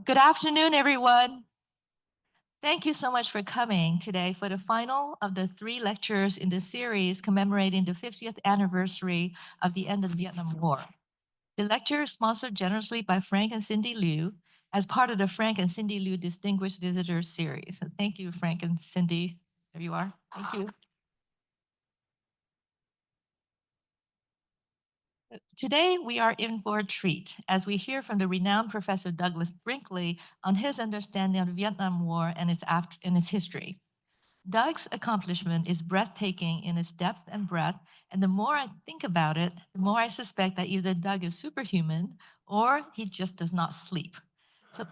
Good afternoon, everyone. Thank you so much for coming today for the final of the 3 lectures in the series commemorating the 50th anniversary of the end of the Vietnam War. The lecture is sponsored generously by Frank and Cindy Liu as part of the Frank and Cindy Liu Distinguished Visitors Series. So thank you, Frank and Cindy. There you are. Thank you. Today, we are in for a treat as we hear from the renowned Professor Douglas Brinkley on his understanding of the Vietnam War and its history. Doug's accomplishment is breathtaking in its depth and breadth, and the more I think about it, the more I suspect that either Doug is superhuman or he just does not sleep. So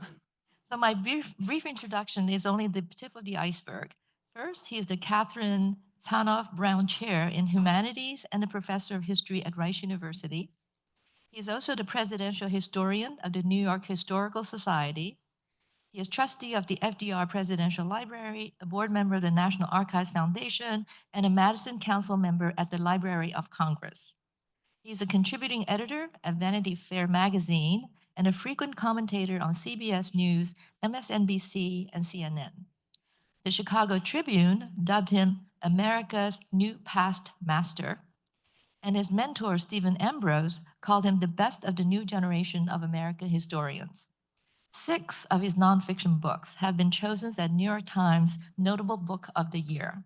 my brief introduction is only the tip of the iceberg. First, he is the Catherine Tanoff Brown Chair in Humanities and a professor of history at Rice University. He is also the presidential historian of the New York Historical Society. He is trustee of the FDR Presidential Library, a board member of the National Archives Foundation, and a Madison Council member at the Library of Congress. He is a contributing editor at Vanity Fair magazine and a frequent commentator on CBS News, MSNBC, and CNN. The Chicago Tribune dubbed him America's new past master, and his mentor, Stephen Ambrose, called him the best of the new generation of American historians. 6 of his nonfiction books have been chosen as New York Times Notable Book of the Year.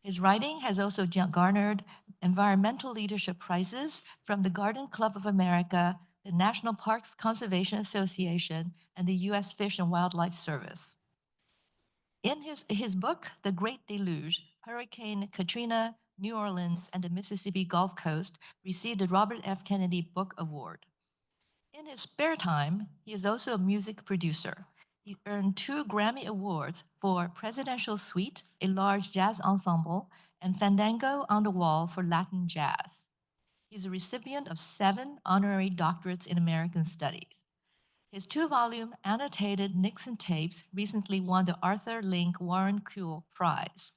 His writing has also garnered environmental leadership prizes from the Garden Club of America, the National Parks Conservation Association, and the U.S. Fish and Wildlife Service. In his book, The Great Deluge, Hurricane Katrina, New Orleans, and the Mississippi Gulf Coast received the Robert F. Kennedy Book Award. In his spare time, he is also a music producer. He earned 2 Grammy Awards for Presidential Suite, a large jazz ensemble, and Fandango on the Wall for Latin jazz. He's a recipient of 7 honorary doctorates in American Studies. His 2-volume annotated Nixon Tapes recently won the Arthur Link Warren Kuehl Prize.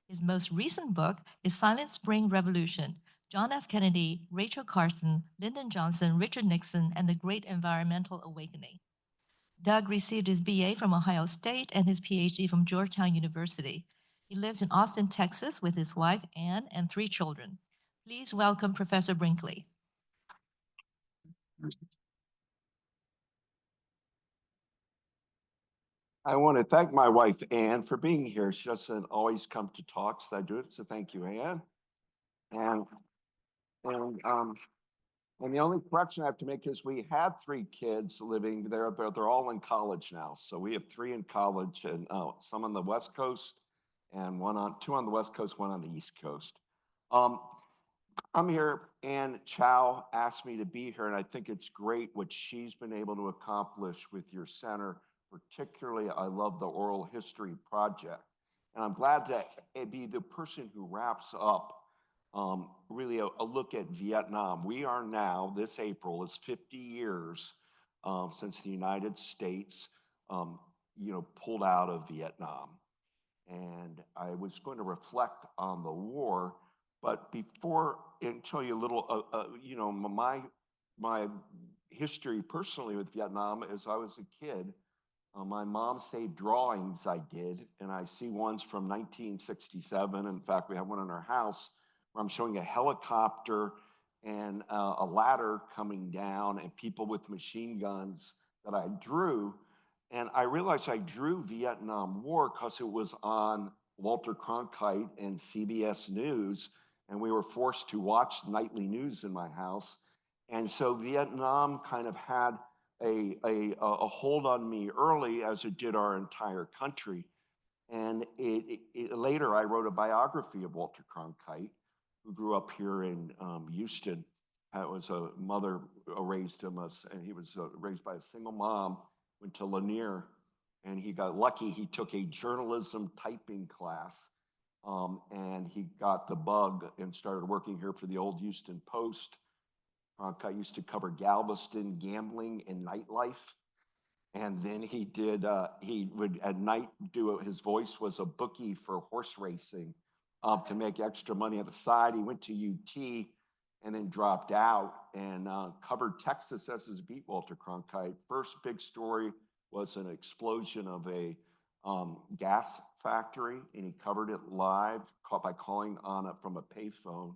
His most recent book is Silent Spring Revolution, John F. Kennedy, Rachel Carson, Lyndon Johnson, Richard Nixon, and the Great Environmental Awakening. Doug received his BA from Ohio State and his PhD from Georgetown University. He lives in Austin, Texas with his wife, Anne, and 3 children. Please welcome Professor Brinkley. I want to thank my wife, Anne, for being here. She doesn't always come to talks. I do it, so thank you, Anne. And the only correction I have to make is we had 3 kids living there, but they're all in college now. So we have 3 in college, and some on the West Coast, and 2 on the West Coast, 1 on the East Coast. I'm here. Anne Chow asked me to be here, and I think it's great what she's been able to accomplish with your center. Particularly, I love the Oral History Project. And I'm glad to be the person who wraps up really a look at Vietnam. We are now, this April, is 50 years since the United States, pulled out of Vietnam. And I was going to reflect on the war, but before and tell you a little, my history personally with Vietnam is I was a kid. My mom saved drawings I did, and I see ones from 1967. In fact, we have one in our house where I'm showing a helicopter and a ladder coming down and people with machine guns that I drew. And I realized I drew Vietnam War because it was on Walter Cronkite and CBS News, and we were forced to watch nightly news in my house. And so Vietnam kind of had a hold on me early, as it did our entire country. And later I wrote a biography of Walter Cronkite, who grew up here in Houston. It was a mother raised him, and he was raised by a single mom, went to Lanier, and he got lucky. He took a journalism typing class, and he got the bug and started working here for the old Houston Post. Cronkite used to cover Galveston gambling and nightlife. And then he would at night his voice was a bookie for horse racing to make extra money on the side. He went to UT and then dropped out and covered Texas as his beat, Walter Cronkite. First big story was an explosion of a gas factory, and he covered it live by calling on it from a payphone.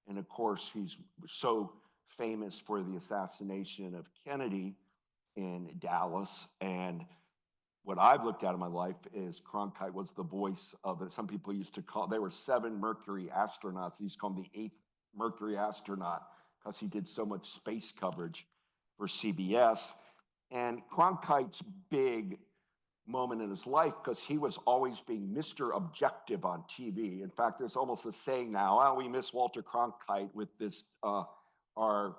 And of course, he's so famous for the assassination of Kennedy in Dallas. And what I've looked at in my life is Cronkite was the voice of it. Some people used to call, there were 7 Mercury astronauts. He used to call him the 8th Mercury astronaut because he did so much space coverage for CBS. And Cronkite's big moment in his life, because he was always being Mr. Objective on TV. In fact, there's almost a saying now, oh, we miss Walter Cronkite with this, our,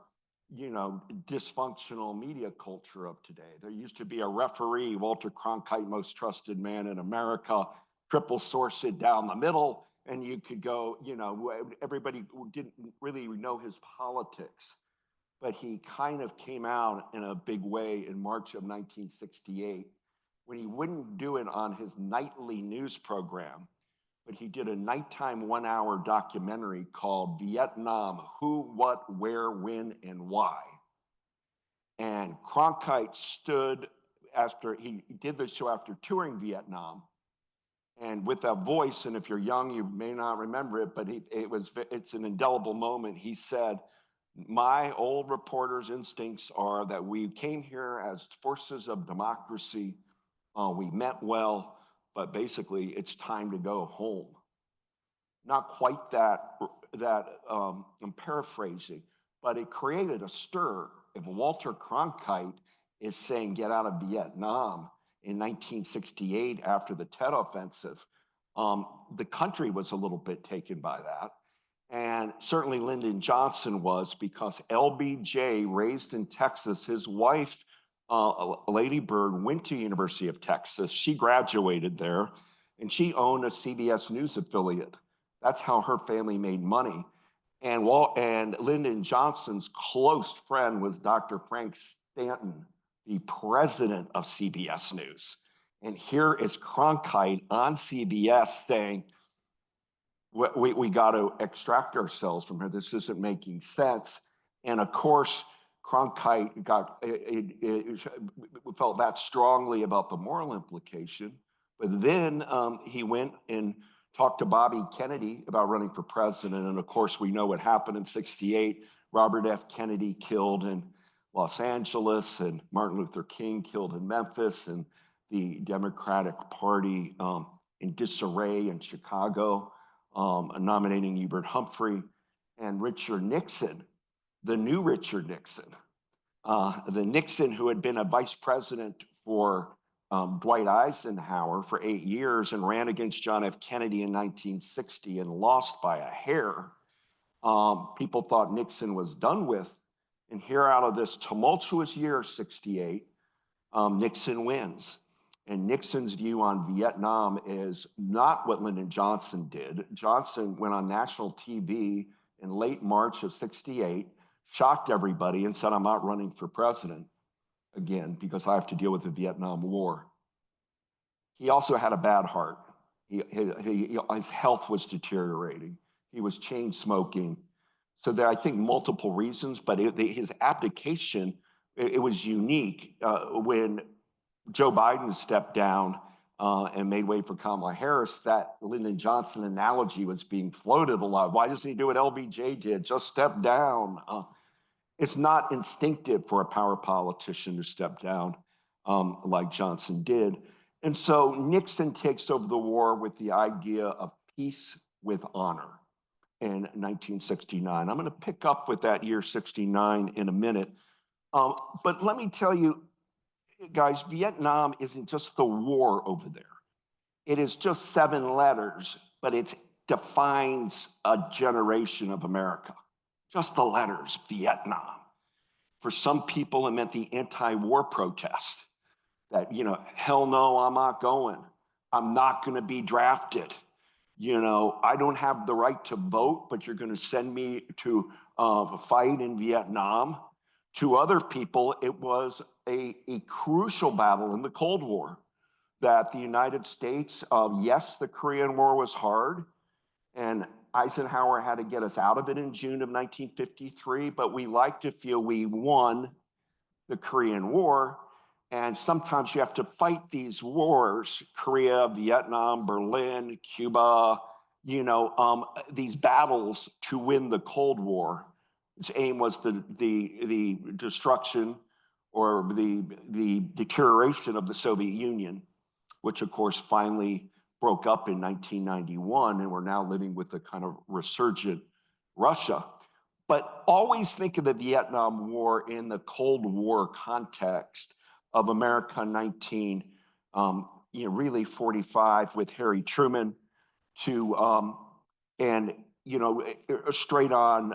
dysfunctional media culture of today. There used to be a referee, Walter Cronkite, most trusted man in America, triple source it down the middle, and you could go, everybody didn't really know his politics. But he kind of came out in a big way in March of 1968 when he wouldn't do it on his nightly news program, but he did a nighttime 1-hour documentary called Vietnam: Who, What, Where, When, and Why. And Cronkite stood after, he did the show after touring Vietnam, and with that voice, and if you're young, you may not remember it, but it's an indelible moment. He said, my old reporter's instincts are that we came here as forces of democracy. We meant well, but basically it's time to go home. Not quite that I'm paraphrasing, but it created a stir. If Walter Cronkite is saying get out of Vietnam in 1968 after the Tet Offensive, the country was a little bit taken by that. And certainly Lyndon Johnson was, because LBJ, raised in Texas, his wife, Lady Bird, went to University of Texas. She graduated there, and she owned a CBS News affiliate. That's how her family made money. And Lyndon Johnson's close friend was Dr. Frank Stanton, the president of CBS News. And here is Cronkite on CBS saying, we got to extract ourselves from here. This isn't making sense. And of course, Cronkite felt that strongly about the moral implication. But then he went and talked to Bobby Kennedy about running for president. And of course, we know what happened in '68. Robert F. Kennedy killed in Los Angeles, and Martin Luther King killed in Memphis, and the Democratic Party in disarray in Chicago. Nominating Hubert Humphrey, and Richard Nixon, the new Richard Nixon, the Nixon who had been a vice president for Dwight Eisenhower for 8 years and ran against John F. Kennedy in 1960 and lost by a hair. People thought Nixon was done with. And here, out of this tumultuous year, '68, Nixon wins. And Nixon's view on Vietnam is not what Lyndon Johnson did. Johnson went on national TV in late March of '68, shocked everybody, and said, I'm not running for president again because I have to deal with the Vietnam War. He also had a bad heart. His health was deteriorating. He was chain smoking. So there are, I think, multiple reasons, but his abdication, it was unique when Joe Biden stepped down and made way for Kamala Harris. That Lyndon Johnson analogy was being floated a lot. Why doesn't he do what LBJ did? Just step down. It's not instinctive for a power politician to step down like Johnson did. And so Nixon takes over the war with the idea of peace with honor in 1969. I'm going to pick up with that year 69 in a minute. But let me tell you, guys, Vietnam isn't just the war over there. It is just 7 letters, but it defines a generation of America. Just the letters, Vietnam. For some people, it meant the anti-war protest. That, hell no, I'm not going. I'm not going to be drafted. I don't have the right to vote, but you're going to send me to fight in Vietnam. To other people, it was a crucial battle in the Cold War that the United States, yes, the Korean War was hard. And Eisenhower had to get us out of it in June of 1953, but we like to feel we won the Korean War. And sometimes you have to fight these wars, Korea, Vietnam, Berlin, Cuba, these battles to win the Cold War. Its aim was the destruction or the deterioration of the Soviet Union, which of course finally broke up in 1991, and we're now living with a kind of resurgent Russia. But always think of the Vietnam War in the Cold War context of America 1945 with Harry Truman straight on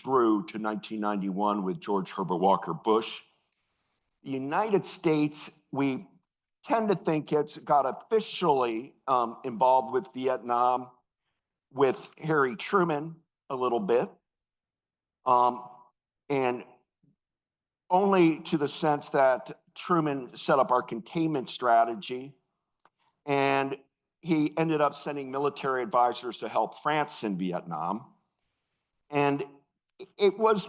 through to 1991 with George Herbert Walker Bush. The United States, we tend to think it's got officially involved with Vietnam with Harry Truman a little bit, and only to the sense that Truman set up our containment strategy, and he ended up sending military advisors to help France in Vietnam. And it was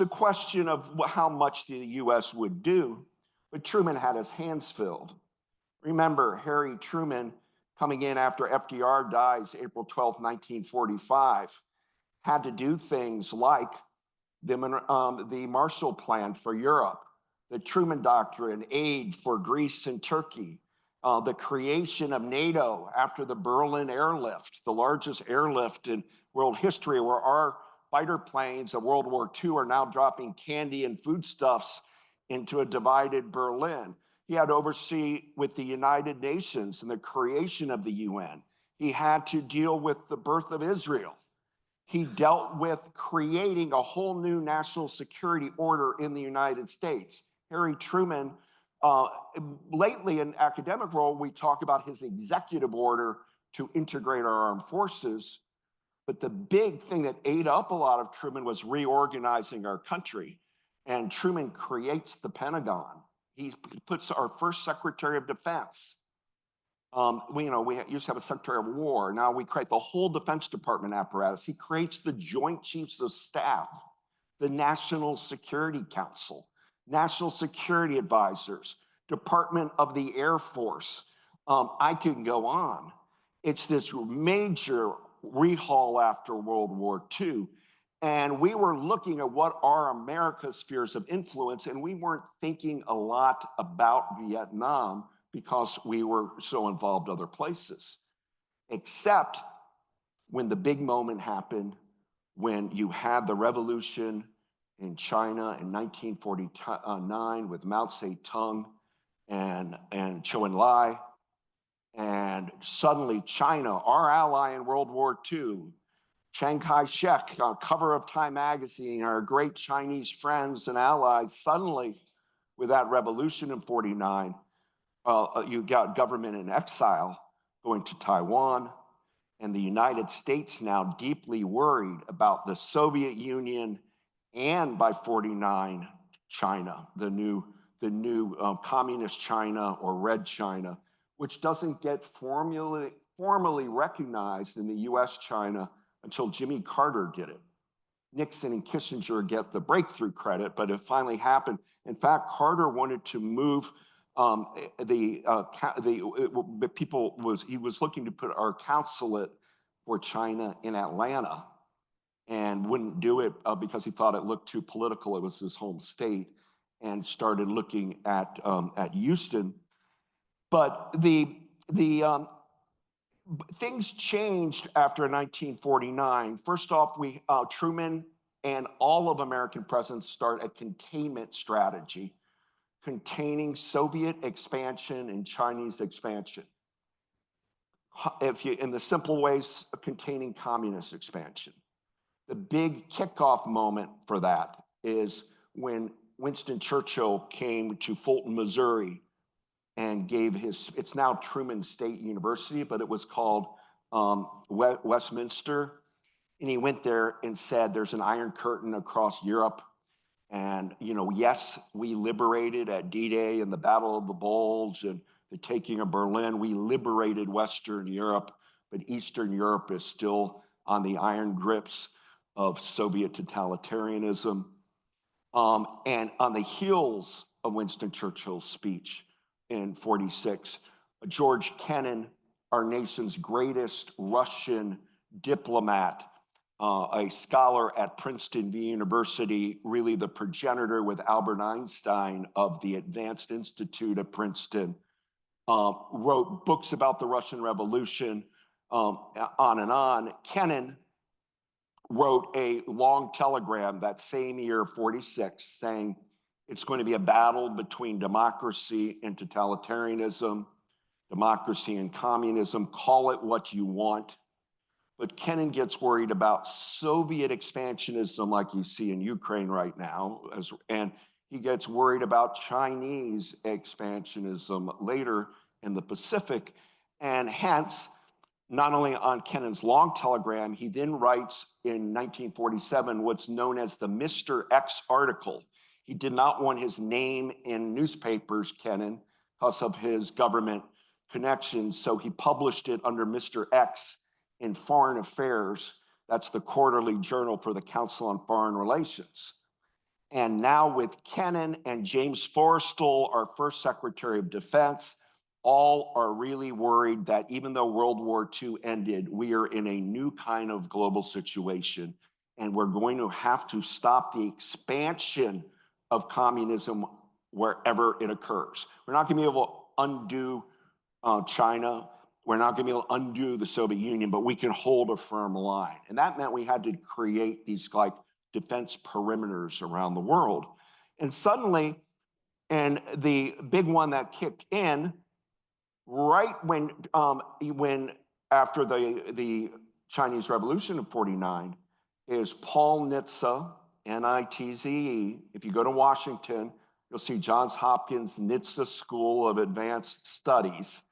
a question of how much the US would do, but Truman had his hands filled. Remember, Harry Truman, coming in after FDR dies April 12, 1945, had to do things like the Marshall Plan for Europe, the Truman Doctrine, aid for Greece and Turkey, the creation of NATO after the Berlin airlift, the largest airlift in world history, where our fighter planes of World War II are now dropping candy and foodstuffs into a divided Berlin. He had to oversee with the United Nations and the creation of the UN. He had to deal with the birth of Israel. He dealt with creating a whole new national security order in the United States. Harry Truman, lately in academic role, we talk about his executive order to integrate our armed forces. But the big thing that ate up a lot of Truman was reorganizing our country. And Truman creates the Pentagon. He puts our first Secretary of Defense. We used to have a Secretary of War. Now we create the whole Defense Department apparatus. He creates the Joint Chiefs of Staff, the National Security Council, National Security Advisors, Department of the Air Force. I can go on. It's this major rehaul after World War II. And we were looking at what are America's spheres of influence, and we weren't thinking a lot about Vietnam because we were so involved other places. Except when the big moment happened, when you had the revolution in China in 1949 with Mao Zedong and Zhou Enlai, and suddenly China, our ally in World War II, Chiang Kai-shek, cover of Time magazine, our great Chinese friends and allies, suddenly with that revolution in 49, you got government in exile going to Taiwan, and the United States now deeply worried about the Soviet Union and by 49, China, the new communist China or Red China, which doesn't get formally recognized in the US China until Jimmy Carter did it. Nixon and Kissinger get the breakthrough credit, but it finally happened. In fact, Carter wanted to move he was looking to put our consulate for China in Atlanta and wouldn't do it because he thought it looked too political. It was his home state, and started looking at Houston. But things changed after 1949. First off, Truman and all of American presidents start a containment strategy, containing Soviet expansion and Chinese expansion. In the simple ways, containing communist expansion. The big kickoff moment for that is when Winston Churchill came to Fulton, Missouri, and gave it's now Truman State University, but it was called Westminster. And he went there and said, there's an Iron Curtain across Europe. And, yes, we liberated at D-Day and the Battle of the Bulge and the taking of Berlin. We liberated Western Europe, but Eastern Europe is still on the iron grips of Soviet totalitarianism. And on the heels of Winston Churchill's speech in 46, George Kennan, our nation's greatest Russian diplomat, a scholar at Princeton University, really the progenitor with Albert Einstein of the Advanced Institute at Princeton, wrote books about the Russian Revolution, on and on. Kennan wrote a long telegram that same year, 46, saying it's going to be a battle between democracy and totalitarianism, democracy and communism, call it what you want. But Kennan gets worried about Soviet expansionism like you see in Ukraine right now, and he gets worried about Chinese expansionism later in the Pacific. And hence, not only on Kennan's long telegram, he then writes in 1947 what's known as the Mr. X article. He did not want his name in newspapers, Kennan, because of his government connections, so he published it under Mr. X in Foreign Affairs. That's the quarterly journal for the Council on Foreign Relations. And now with Kennan and James Forrestal, our first Secretary of Defense, all are really worried that even though World War II ended, we are in a new kind of global situation, and we're going to have to stop the expansion of communism wherever it occurs. We're not going to be able to undo China. We're not going to be able to undo the Soviet Union, but we can hold a firm line. And that meant we had to create these like defense perimeters around the world. And suddenly, and the big one that kicked in right when after the Chinese Revolution of 49 is Paul Nitze, N-I-T-Z-E. If you go to Washington, you'll see Johns Hopkins Nitze School of Advanced Studies.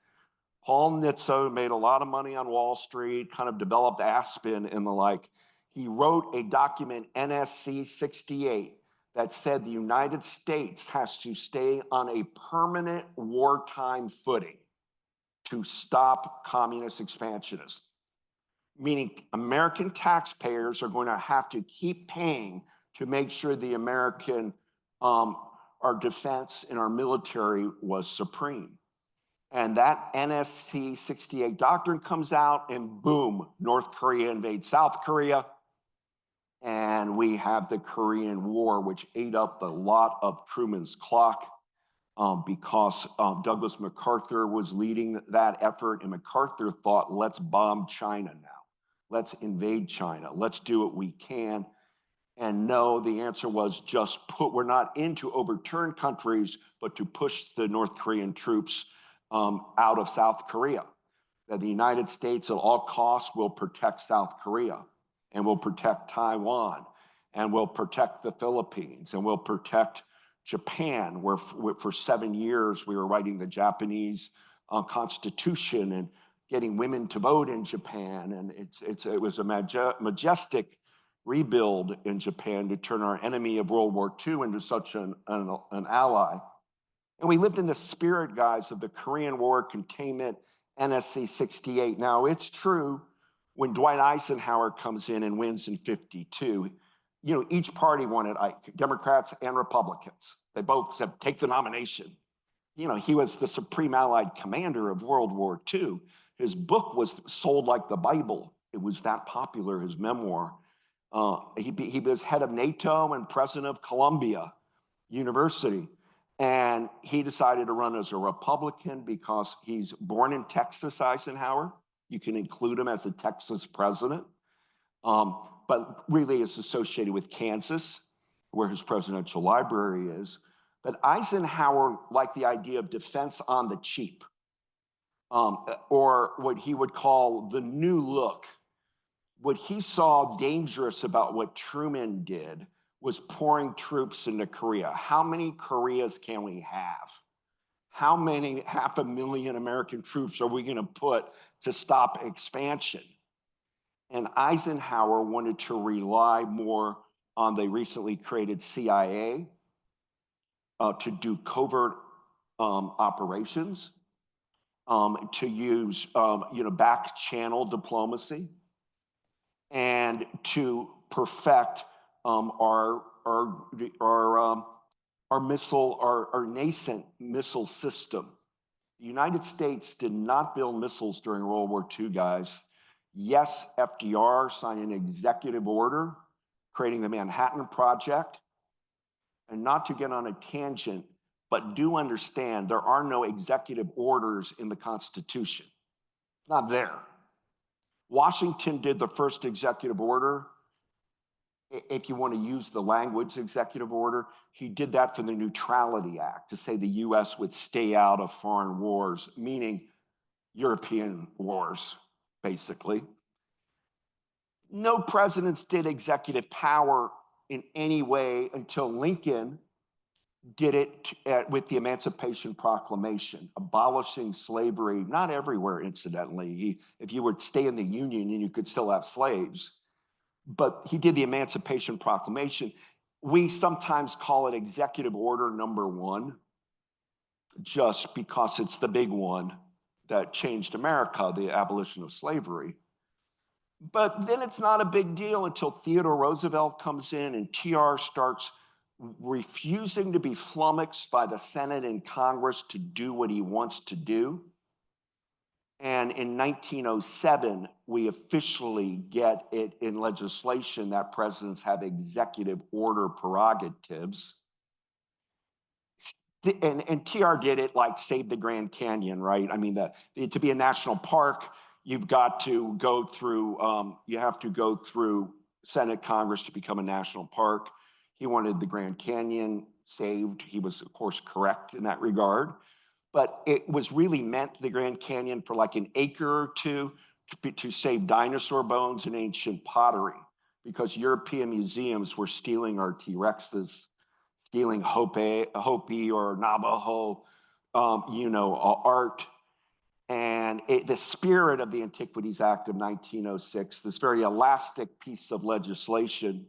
Paul Nitze made a lot of money on Wall Street, kind of developed Aspen and the like. He wrote a document, NSC 68, that said the United States has to stay on a permanent wartime footing to stop communist expansionism, meaning American taxpayers are going to have to keep paying to make sure the American, our defense and our military was supreme. And that NSC 68 doctrine comes out, and boom, North Korea invades South Korea. And we have the Korean War, which ate up a lot of Truman's clock because Douglas MacArthur was leading that effort. And MacArthur thought, let's bomb China now. Let's invade China. Let's do what we can. And no, the answer was just we're not in to overturn countries, but to push the North Korean troops out of South Korea. That the United States at all costs will protect South Korea, and will protect Taiwan, and will protect the Philippines, and will protect Japan, where for 7 years we were writing the Japanese constitution and getting women to vote in Japan. And it was a majestic rebuild in Japan to turn our enemy of World War II into such an ally. And we lived in the spirit, guys, of the Korean War containment, NSC 68. Now, it's true, when Dwight Eisenhower comes in and wins in 52, you know, each party wanted Democrats and Republicans. They both said, take the nomination. You know, he was the supreme allied commander of World War II. His book was sold like the Bible. It was that popular, his memoir. He was head of NATO and president of Columbia University. And he decided to run as a Republican because he's born in Texas, Eisenhower. You can include him as a Texas president, but really is associated with Kansas, where his presidential library is. But Eisenhower liked the idea of defense on the cheap, or what he would call the new look. What he saw dangerous about what Truman did was pouring troops into Korea. How many Koreas can we have? How many 500,000 American troops are we going to put to stop expansion? And Eisenhower wanted to rely more on the recently created CIA to do covert operations. to use, back channel diplomacy and to perfect our nascent missile system. The United States did not build missiles during World War II, guys. Yes, FDR signed an executive order creating the Manhattan Project. And not to get on a tangent, but do understand there are no executive orders in the Constitution. It's not there. Washington did the first executive order. If you want to use the language executive order, he did that for the Neutrality Act to say the US would stay out of foreign wars, meaning European wars, basically. No presidents did executive power in any way until Lincoln did it with the Emancipation Proclamation, abolishing slavery, not everywhere, incidentally. If you would stay in the Union, you could still have slaves. But he did the Emancipation Proclamation. We sometimes call it Executive Order Number 1, just because it's the big one that changed America, the abolition of slavery. But then it's not a big deal until Theodore Roosevelt comes in and TR starts refusing to be flummoxed by the Senate and Congress to do what he wants to do. And in 1907, we officially get it in legislation that presidents have executive order prerogatives. And TR did it like save the Grand Canyon, right? I mean, to be a national park, you've got to go through, you have to go through Senate, Congress to become a national park. He wanted the Grand Canyon saved. He was, of course, correct in that regard. But it was really meant, the Grand Canyon, for like an acre or two to save dinosaur bones and ancient pottery, because European museums were stealing our T-Rexes, stealing Hopi or Navajo, art. And the spirit of the Antiquities Act of 1906, this very elastic piece of legislation,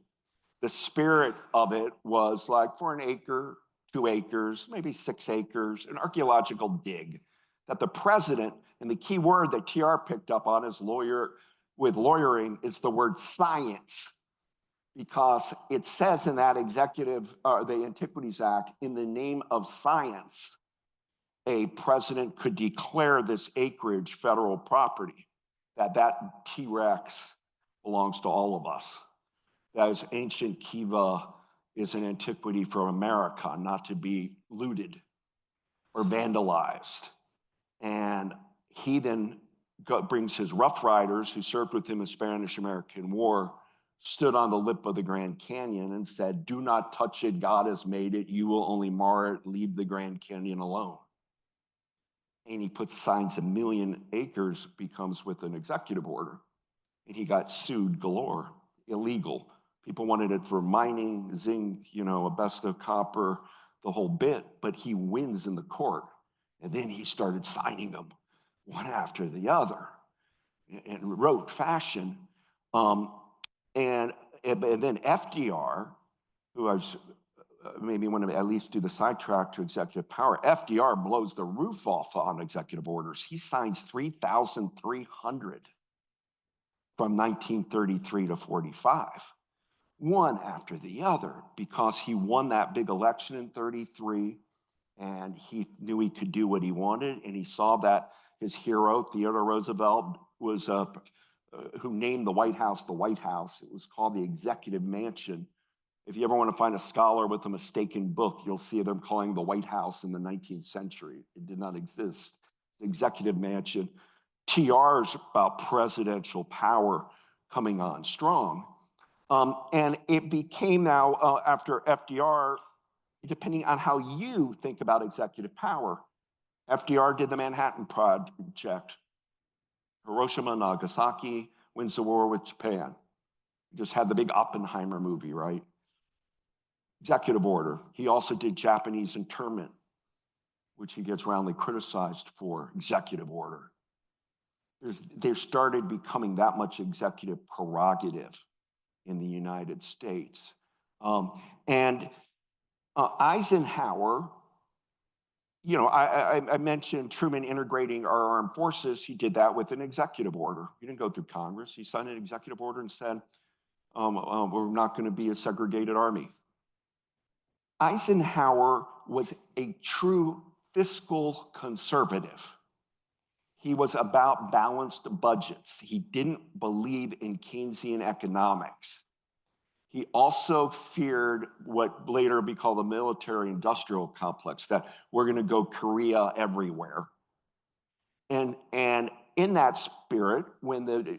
the spirit of it was like for an acre, 2 acres, maybe 6 acres, an archaeological dig that the president, and the key word that TR picked up on as lawyering is the word science, because it says in that the Antiquities Act, in the name of science, a president could declare this acreage federal property, that T-Rex belongs to all of us. That is, ancient Kiva is an antiquity from America, not to be looted or vandalized. And he then brings his Rough Riders, who served with him in the Spanish-American War, stood on the lip of the Grand Canyon and said, "Do not touch it, God has made it, you will only mar it, leave the Grand Canyon alone." And he puts signs, 1 million acres becomes with an executive order. And he got sued galore, illegal. People wanted it for mining, zinc, asbestos, copper, the whole bit, but he wins in the court. And then he started signing them one after the other in rote fashion. And then FDR, who I was maybe want to at least do the sidetrack to executive power, FDR blows the roof off on executive orders. He signs 3,300 from 1933 to 45. One after the other, because he won that big election in 33 and he knew he could do what he wanted, and he saw that his hero, Theodore Roosevelt, was who named the White House the White House. It was called the Executive Mansion. If you ever want to find a scholar with a mistaken book, you'll see them calling the White House in the 19th century. It did not exist. The Executive Mansion. TR's about presidential power coming on strong. And it became now, after FDR, depending on how you think about executive power, FDR did the Manhattan Project. Hiroshima, Nagasaki, wins the war with Japan. Just had the big Oppenheimer movie, right? Executive order. He also did Japanese internment, which he gets roundly criticized for. Executive order. There started becoming that much executive prerogative in the United States. Eisenhower I mentioned Truman integrating our armed forces. He did that with an executive order. He didn't go through Congress. He signed an executive order and said, we're not going to be a segregated army. Eisenhower was a true fiscal conservative. He was about balanced budgets. He didn't believe in Keynesian economics. He also feared what later be called the military-industrial complex, that we're going to go Korea everywhere. And in that spirit,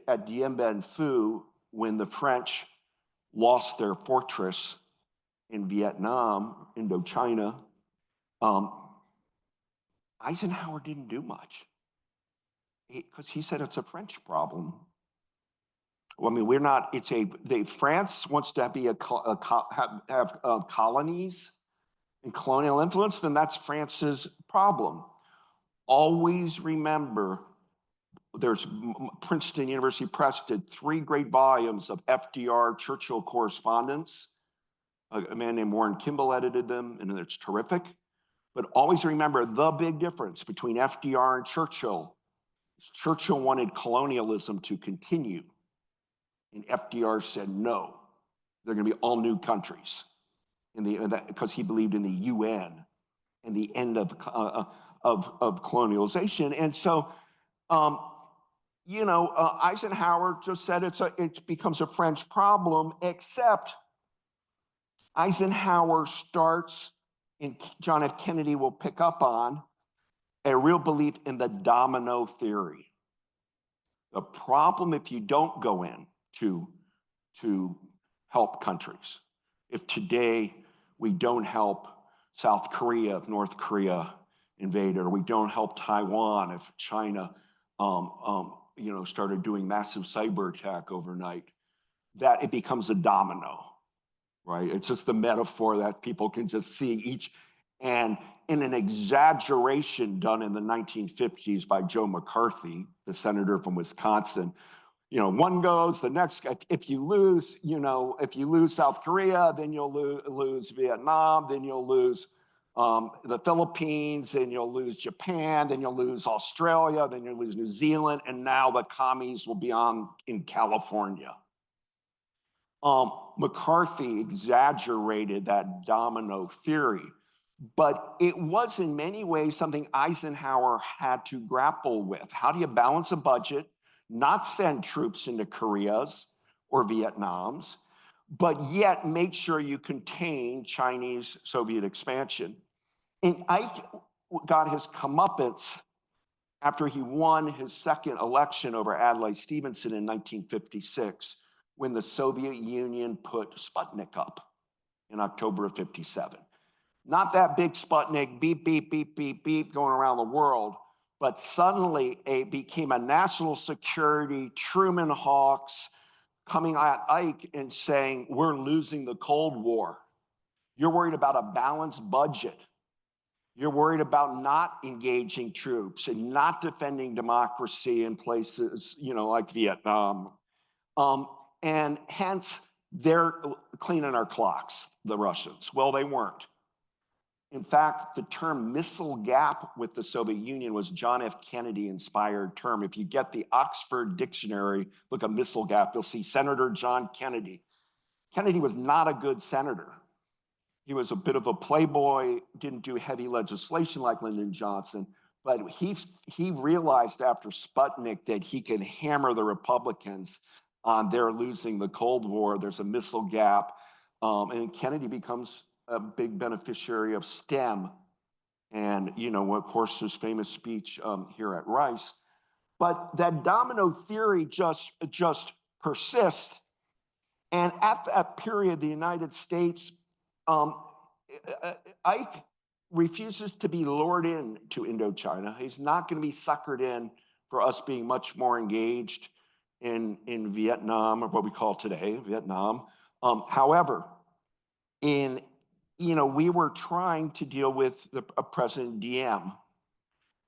at Dien Bien Phu, when the French lost their fortress in Vietnam, Indochina, Eisenhower didn't do much because he said it's a French problem. Well, I mean, we're not. France wants to be have colonies and colonial influence, then that's France's problem. Always remember, there's Princeton University Press did 3 great volumes of FDR Churchill correspondence. A man named Warren Kimball edited them, and it's terrific. But always remember the big difference between FDR and Churchill. Churchill wanted colonialism to continue, and FDR said no. They're going to be all new countries, because he believed in the UN and the end of colonialization. And so, Eisenhower just said it becomes a French problem, except Eisenhower starts, and John F. Kennedy will pick up on, a real belief in the domino theory. The problem if you don't go in to help countries, if today we don't help South Korea if North Korea invaded, or we don't help Taiwan if China started doing massive cyber attack overnight, that it becomes a domino, right? It's just the metaphor that people can just see each. And in an exaggeration done in the 1950s by Joe McCarthy, the senator from Wisconsin, one goes, the next, if you lose South Korea, then you'll lose Vietnam, then you'll lose the Philippines, then you'll lose Japan, then you'll lose Australia, then you'll lose New Zealand, and now the commies will be in California. McCarthy exaggerated that domino theory, but it was in many ways something Eisenhower had to grapple with. How do you balance a budget, not send troops into Koreas or Vietnams, but yet make sure you contain Chinese Soviet expansion? And Ike got his comeuppance after he won his second election over Adlai Stevenson in 1956, when the Soviet Union put Sputnik up in October of 57. Not that big Sputnik, beep, beep, beep, beep, beep, going around the world, but suddenly it became a national security, Truman Hawks, coming at Ike and saying, we're losing the Cold War. You're worried about a balanced budget. You're worried about not engaging troops and not defending democracy in places, like Vietnam. And hence, they're cleaning our clocks, the Russians. Well, they weren't. In fact, the term missile gap with the Soviet Union was John F. Kennedy-inspired term. If you get the Oxford Dictionary, look at missile gap, you'll see Senator John Kennedy. Kennedy was not a good senator. He was a bit of a playboy, didn't do heavy legislation like Lyndon Johnson, but he realized after Sputnik that he could hammer the Republicans on their losing the Cold War. There's a missile gap, and Kennedy becomes a big beneficiary of STEM, and of course his famous speech here at Rice. But that domino theory just persists, and at that period, the United States, Ike refuses to be lured into Indochina. He's not going to be suckered in for us being much more engaged in Vietnam, or what we call today Vietnam. However, we were trying to deal with President Diem,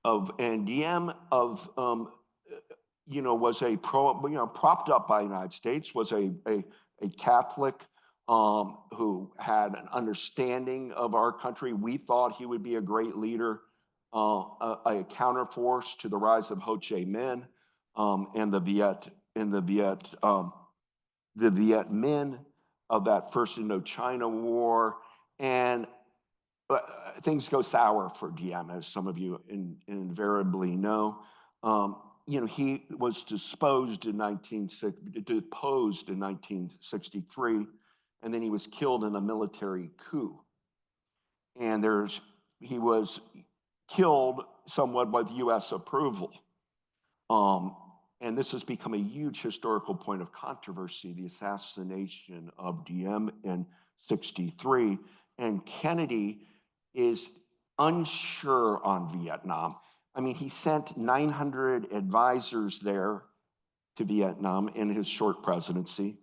was a propped up by the United States, was a Catholic who had an understanding of our country. We thought he would be a great leader. a counterforce to the rise of Ho Chi Minh and the Viet Minh of that first Indochina War, and things go sour for Diem, as some of you invariably know. He was deposed in 1963, and then he was killed in a military coup. And he was killed somewhat with U.S. approval. And this has become a huge historical point of controversy, the assassination of Diem in 63. And Kennedy is unsure on Vietnam. I mean, he sent 900 advisors there to Vietnam in his short presidency.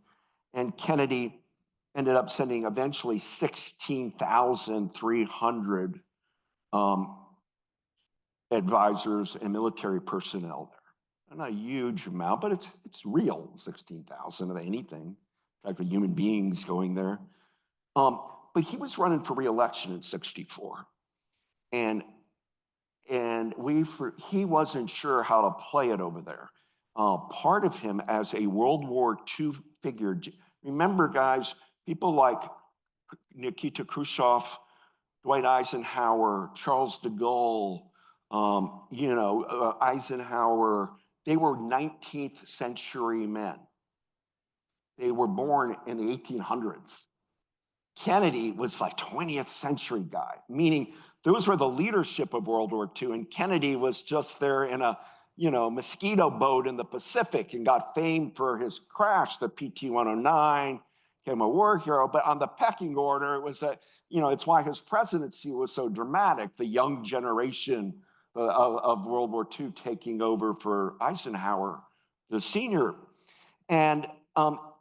And Kennedy ended up sending eventually 16,300 advisors and military personnel there. Not a huge amount, but it's real, 16,000 of anything. In fact, human beings going there. But he was running for re-election in 64. And he wasn't sure how to play it over there. Part of him as a World War II figure, remember guys, people like Nikita Khrushchev, Dwight Eisenhower, Charles de Gaulle, Eisenhower, they were 19th century men. They were born in the 1800s. Kennedy was like 20th century guy, meaning those were the leadership of World War II, and Kennedy was just there in a mosquito boat in the Pacific and got famed for his crash, the PT-109, became a war hero. But on the pecking order, it was it's why his presidency was so dramatic, the young generation of World War II taking over for Eisenhower, the senior. And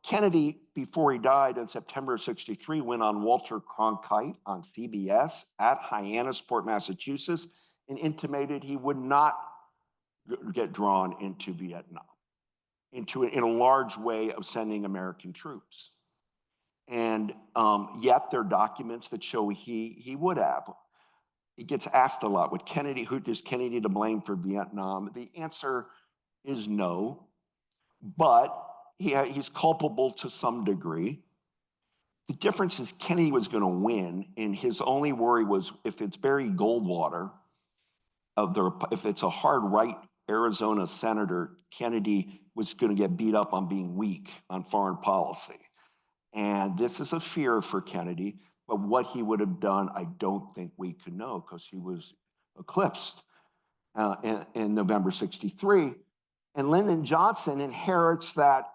Kennedy, before he died in September of 63, went on Walter Cronkite on CBS at Hyannisport, Massachusetts, and intimated he would not get drawn into Vietnam, in a large way of sending American troops. And yet there are documents that show he would have. He gets asked a lot, who is Kennedy to blame for Vietnam? The answer is no, but he's culpable to some degree. The difference is Kennedy was going to win, and his only worry was if it's Barry Goldwater, if it's a hard right Arizona senator, Kennedy was going to get beat up on being weak on foreign policy. And this is a fear for Kennedy, but what he would have done, I don't think we could know, because he was eclipsed in November 63. And Lyndon Johnson inherits that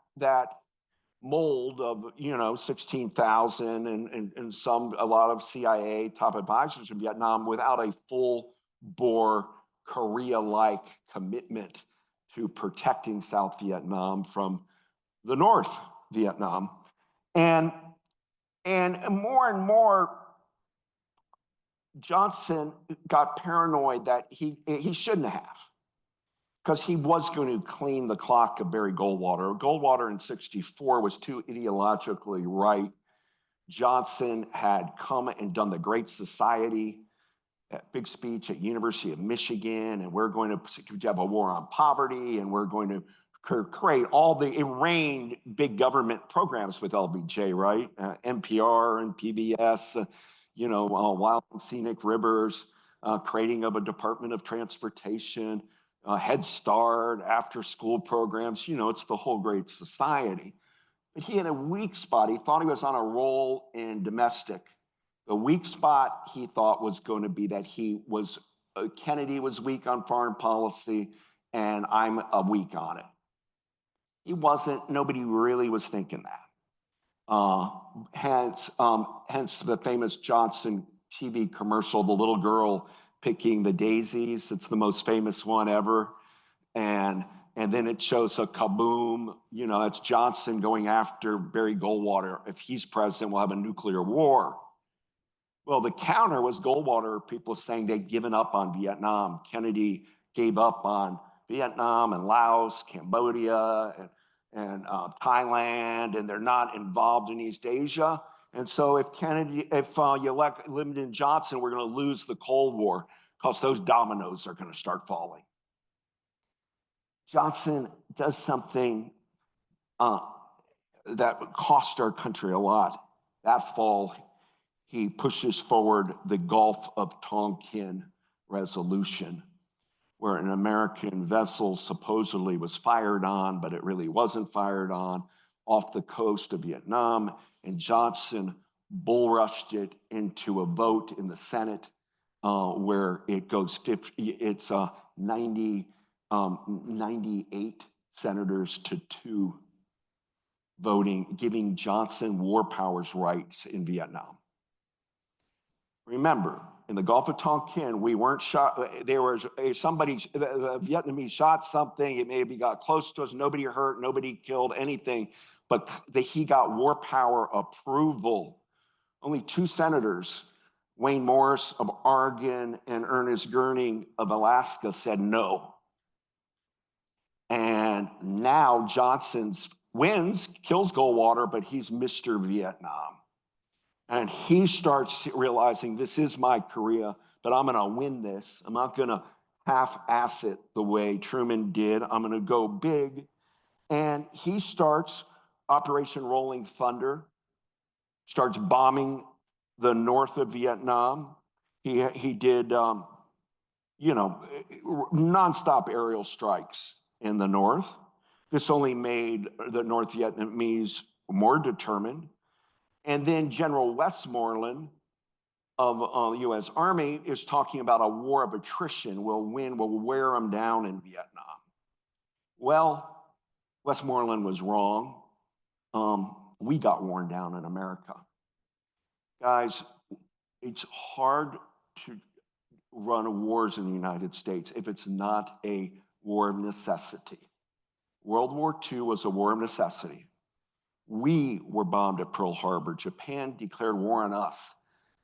mold of 16,000 and a lot of CIA top advisors in Vietnam without a full-bore Korea-like commitment to protecting South Vietnam from the North Vietnam. And more, Johnson got paranoid that he shouldn't have, because he was going to clean the clock of Barry Goldwater. Goldwater in 64 was too ideologically right. Johnson had come and done the Great Society, big speech at University of Michigan, and we're going to have a war on poverty, and we're going to create all the ingrained big government programs with LBJ, right? NPR and PBS, Wild and Scenic Rivers, creating of a Department of Transportation, Head Start, after-school programs. It's the whole Great Society. But he had a weak spot. He thought he was on a roll in domestic. The weak spot he thought was going to be that Kennedy was weak on foreign policy, and I'm weak on it. He wasn't. Nobody really was thinking that. Hence the famous Johnson TV commercial, the little girl picking the daisies. It's the most famous one ever. And then it shows a kaboom. It's Johnson going after Barry Goldwater. If he's president, we'll have a nuclear war. Well, the counter was Goldwater, people saying they'd given up on Vietnam. Kennedy gave up on Vietnam and Laos, Cambodia, and Thailand, and they're not involved in East Asia. And so if you elect Lyndon Johnson, we're going to lose the Cold War. because those dominoes are going to start falling. Johnson does something that cost our country a lot. That fall, he pushes forward the Gulf of Tonkin resolution, where an American vessel supposedly was fired on, but it really wasn't fired on, off the coast of Vietnam, and Johnson bull rushed it into a vote in the Senate where it goes 98 senators to 2 voting, giving Johnson war powers rights in Vietnam. Remember, in the Gulf of Tonkin, we weren't shot. There was somebody, the Vietnamese shot something. It maybe got close to us. Nobody hurt. Nobody killed anything. But he got war power approval. Only 2 senators, Wayne Morris of Oregon and Ernest Goering of Alaska, said no. And now Johnson wins, kills Goldwater, but he's Mr. Vietnam. And he starts realizing this is my Korea, but I'm going to win this. I'm not going to half-ass it the way Truman did. I'm going to go big. And he starts Operation Rolling Thunder, starts bombing the north of Vietnam. He did, nonstop aerial strikes in the north. This only made the North Vietnamese more determined. And then General Westmoreland of the U.S. Army is talking about a war of attrition. We'll win, we'll wear them down in Vietnam. Well, Westmoreland was wrong. We got worn down in America. Guys, it's hard to run wars in the United States if it's not a war of necessity. World War II was a war of necessity. We were bombed at Pearl Harbor. Japan declared war on us.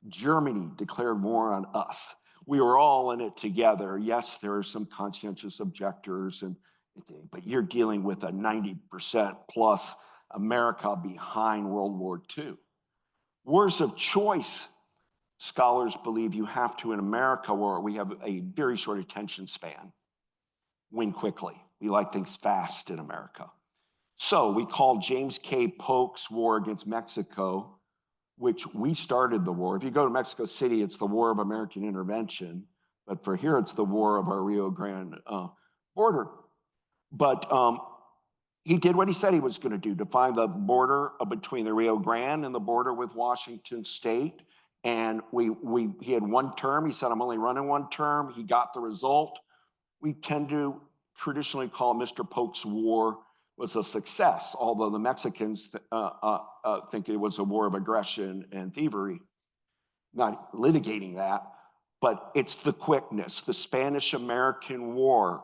Germany declared war on us. We were all in it together. Yes, there are some conscientious objectors, but you're dealing with a 90% plus America behind World War II. Wars of choice, scholars believe you have to in America, where we have a very short attention span, win quickly. We like things fast in America. So we call James K. Polk's war against Mexico, which we started the war. If you go to Mexico City, it's the War of American Intervention. But for here, it's the War of our Rio Grande border. But he did what he said he was going to do, to find the border between the Rio Grande and the border with Washington State. And he had 1 term. He said, I'm only running 1 term. He got the result. We tend to traditionally call Mr. Polk's war was a success, although the Mexicans think it was a war of aggression and thievery. Not litigating that, but it's the quickness. The Spanish-American War,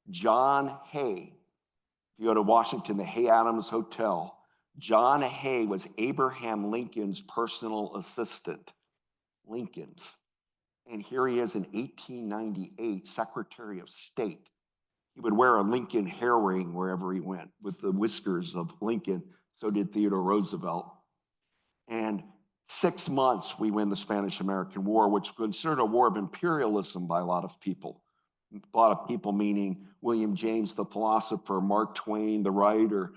John Hay, if you go to Washington, the Hay Adams Hotel, John Hay was Abraham Lincoln's personal assistant, Lincoln's. And here he is in 1898, Secretary of State. He would wear a Lincoln hair ring wherever he went with the whiskers of Lincoln. So did Theodore Roosevelt. And 6 months, we win the Spanish-American War, which was considered a war of imperialism by a lot of people. A lot of people meaning William James, the philosopher, Mark Twain, the writer,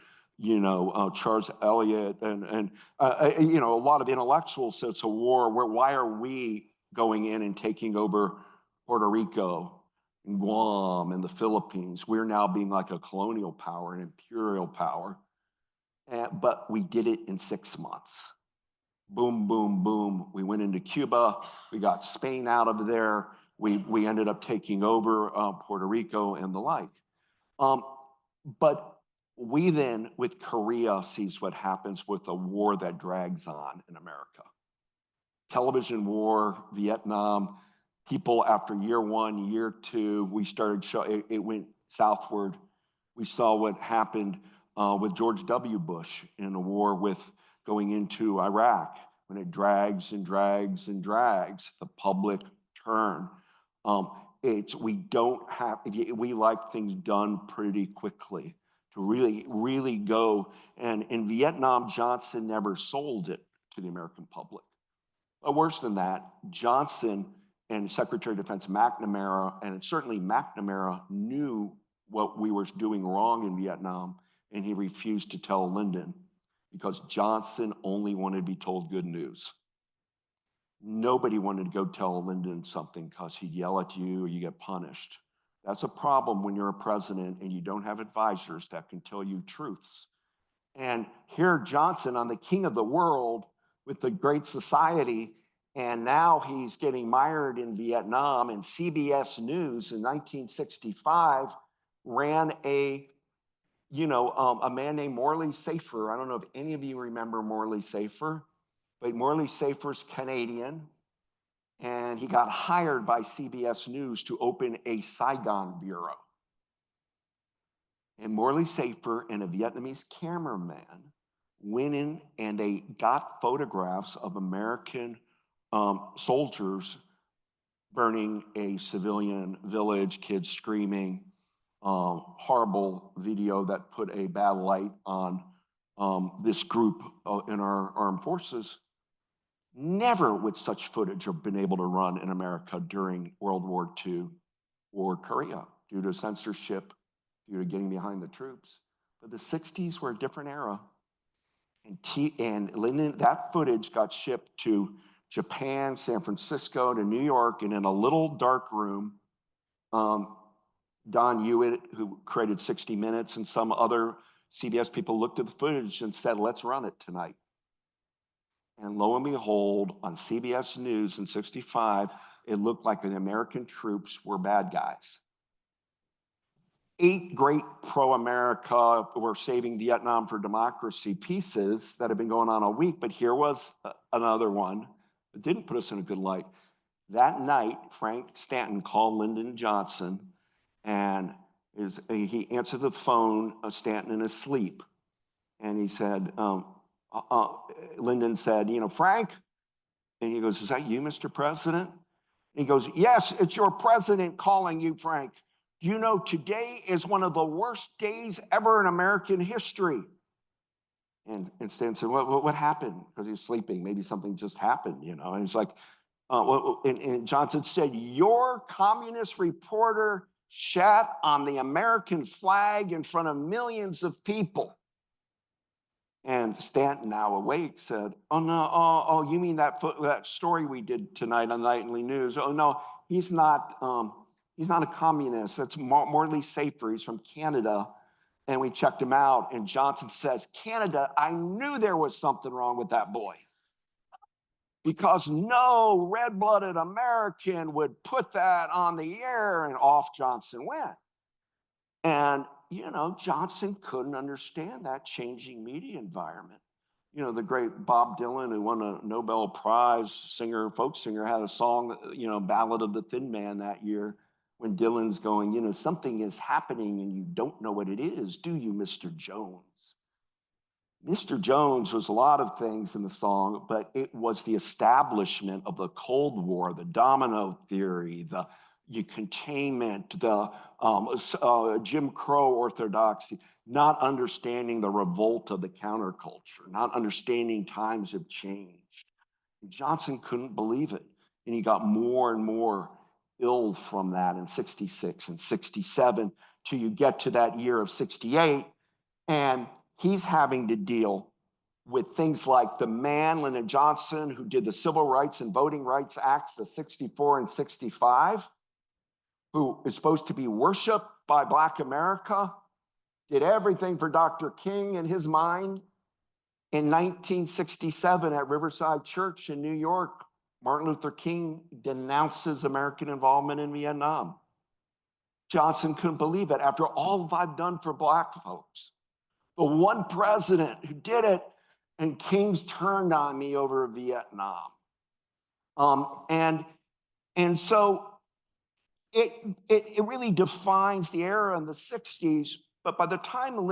Charles Eliot, and a lot of intellectuals said it's a war where why are we going in and taking over Puerto Rico, and Guam, and the Philippines? We're now being like a colonial power, an imperial power. But we did it in 6 months. Boom, boom, boom. We went into Cuba. We got Spain out of there. We ended up taking over Puerto Rico and the like. But we then, with Korea, sees what happens with a war that drags on in America. Television war, Vietnam, people after year 1, year 2, we started it went southward. We saw what happened with George W. Bush in a war with going into Iraq, when it drags and drags and drags, the public turn. We like things done pretty quickly to really, really go. And in Vietnam, Johnson never sold it to the American public. But worse than that, Johnson and Secretary of Defense McNamara, and certainly McNamara knew what we were doing wrong in Vietnam, and he refused to tell Lyndon because Johnson only wanted to be told good news. Nobody wanted to go tell Lyndon something because he'd yell at you or you get punished. That's a problem when you're a president and you don't have advisors that can tell you truths. And here Johnson on the king of the world with the great society, and now he's getting mired in Vietnam, and CBS News in 1965 ran a man named Morley Safer. I don't know if any of you remember Morley Safer, but Morley Safer's Canadian, and he got hired by CBS News to open a Saigon bureau. And Morley Safer and a Vietnamese cameraman went in and they got photographs of American soldiers burning a civilian village, kids screaming, horrible video that put a bad light on this group in our armed forces. Never would such footage have been able to run in America during World War II or Korea due to censorship, due to getting behind the troops. But the 60s were a different era. And Lyndon, that footage got shipped to Japan, San Francisco, to New York, and in a little dark room, Don Hewitt, who created 60 Minutes, and some other CBS people looked at the footage and said, let's run it tonight. And lo and behold, on CBS News in 65, it looked like the American troops were bad guys. 8 great pro-America, we're saving Vietnam for democracy pieces that have been going on all week, but here was another one that didn't put us in a good light. That night, Frank Stanton called Lyndon Johnson, and he answered the phone, Stanton in his sleep, and he said, Lyndon said, Frank, and he goes, is that you, Mr. President? And he goes, yes, it's your president calling you, Frank. Today is one of the worst days ever in American history. And Stan said, what happened? Because he was sleeping. Maybe something just happened, And he's like, and Johnson said, your communist reporter shat on the American flag in front of millions of people. And Stanton, now awake, said, oh, no, you mean that story we did tonight on Nightly News? Oh, no, he's not a communist. That's Morley Safer. He's from Canada. And we checked him out. And Johnson says, Canada, I knew there was something wrong with that boy. Because no red-blooded American would put that on the air, and off Johnson went. And, Johnson couldn't understand that changing media environment. The great Bob Dylan, who won a Nobel Prize folk singer, had a song, Ballad of the Thin Man that year, when Dylan's going, something is happening and you don't know what it is, do you, Mr. Jones? Mr. Jones was a lot of things in the song, but it was the establishment of the Cold War, the domino theory, the containment, the Jim Crow orthodoxy, not understanding the revolt of the counterculture, not understanding times have changed. Johnson couldn't believe it, and he got more and more ill from that in 66 and 67 till you get to that year of 68, and he's having to deal with things like the man, Lyndon Johnson, who did the Civil Rights and Voting Rights Acts of 64 and 65, who is supposed to be worshiped by Black America, did everything for Dr. King in his mind. In 1967 at Riverside Church in New York, Martin Luther King denounces American involvement in Vietnam. Johnson couldn't believe it. After all I've done for Black folks, the one president who did it, and King's turned on me over Vietnam. And so it really defines the era in the 60s. But by the time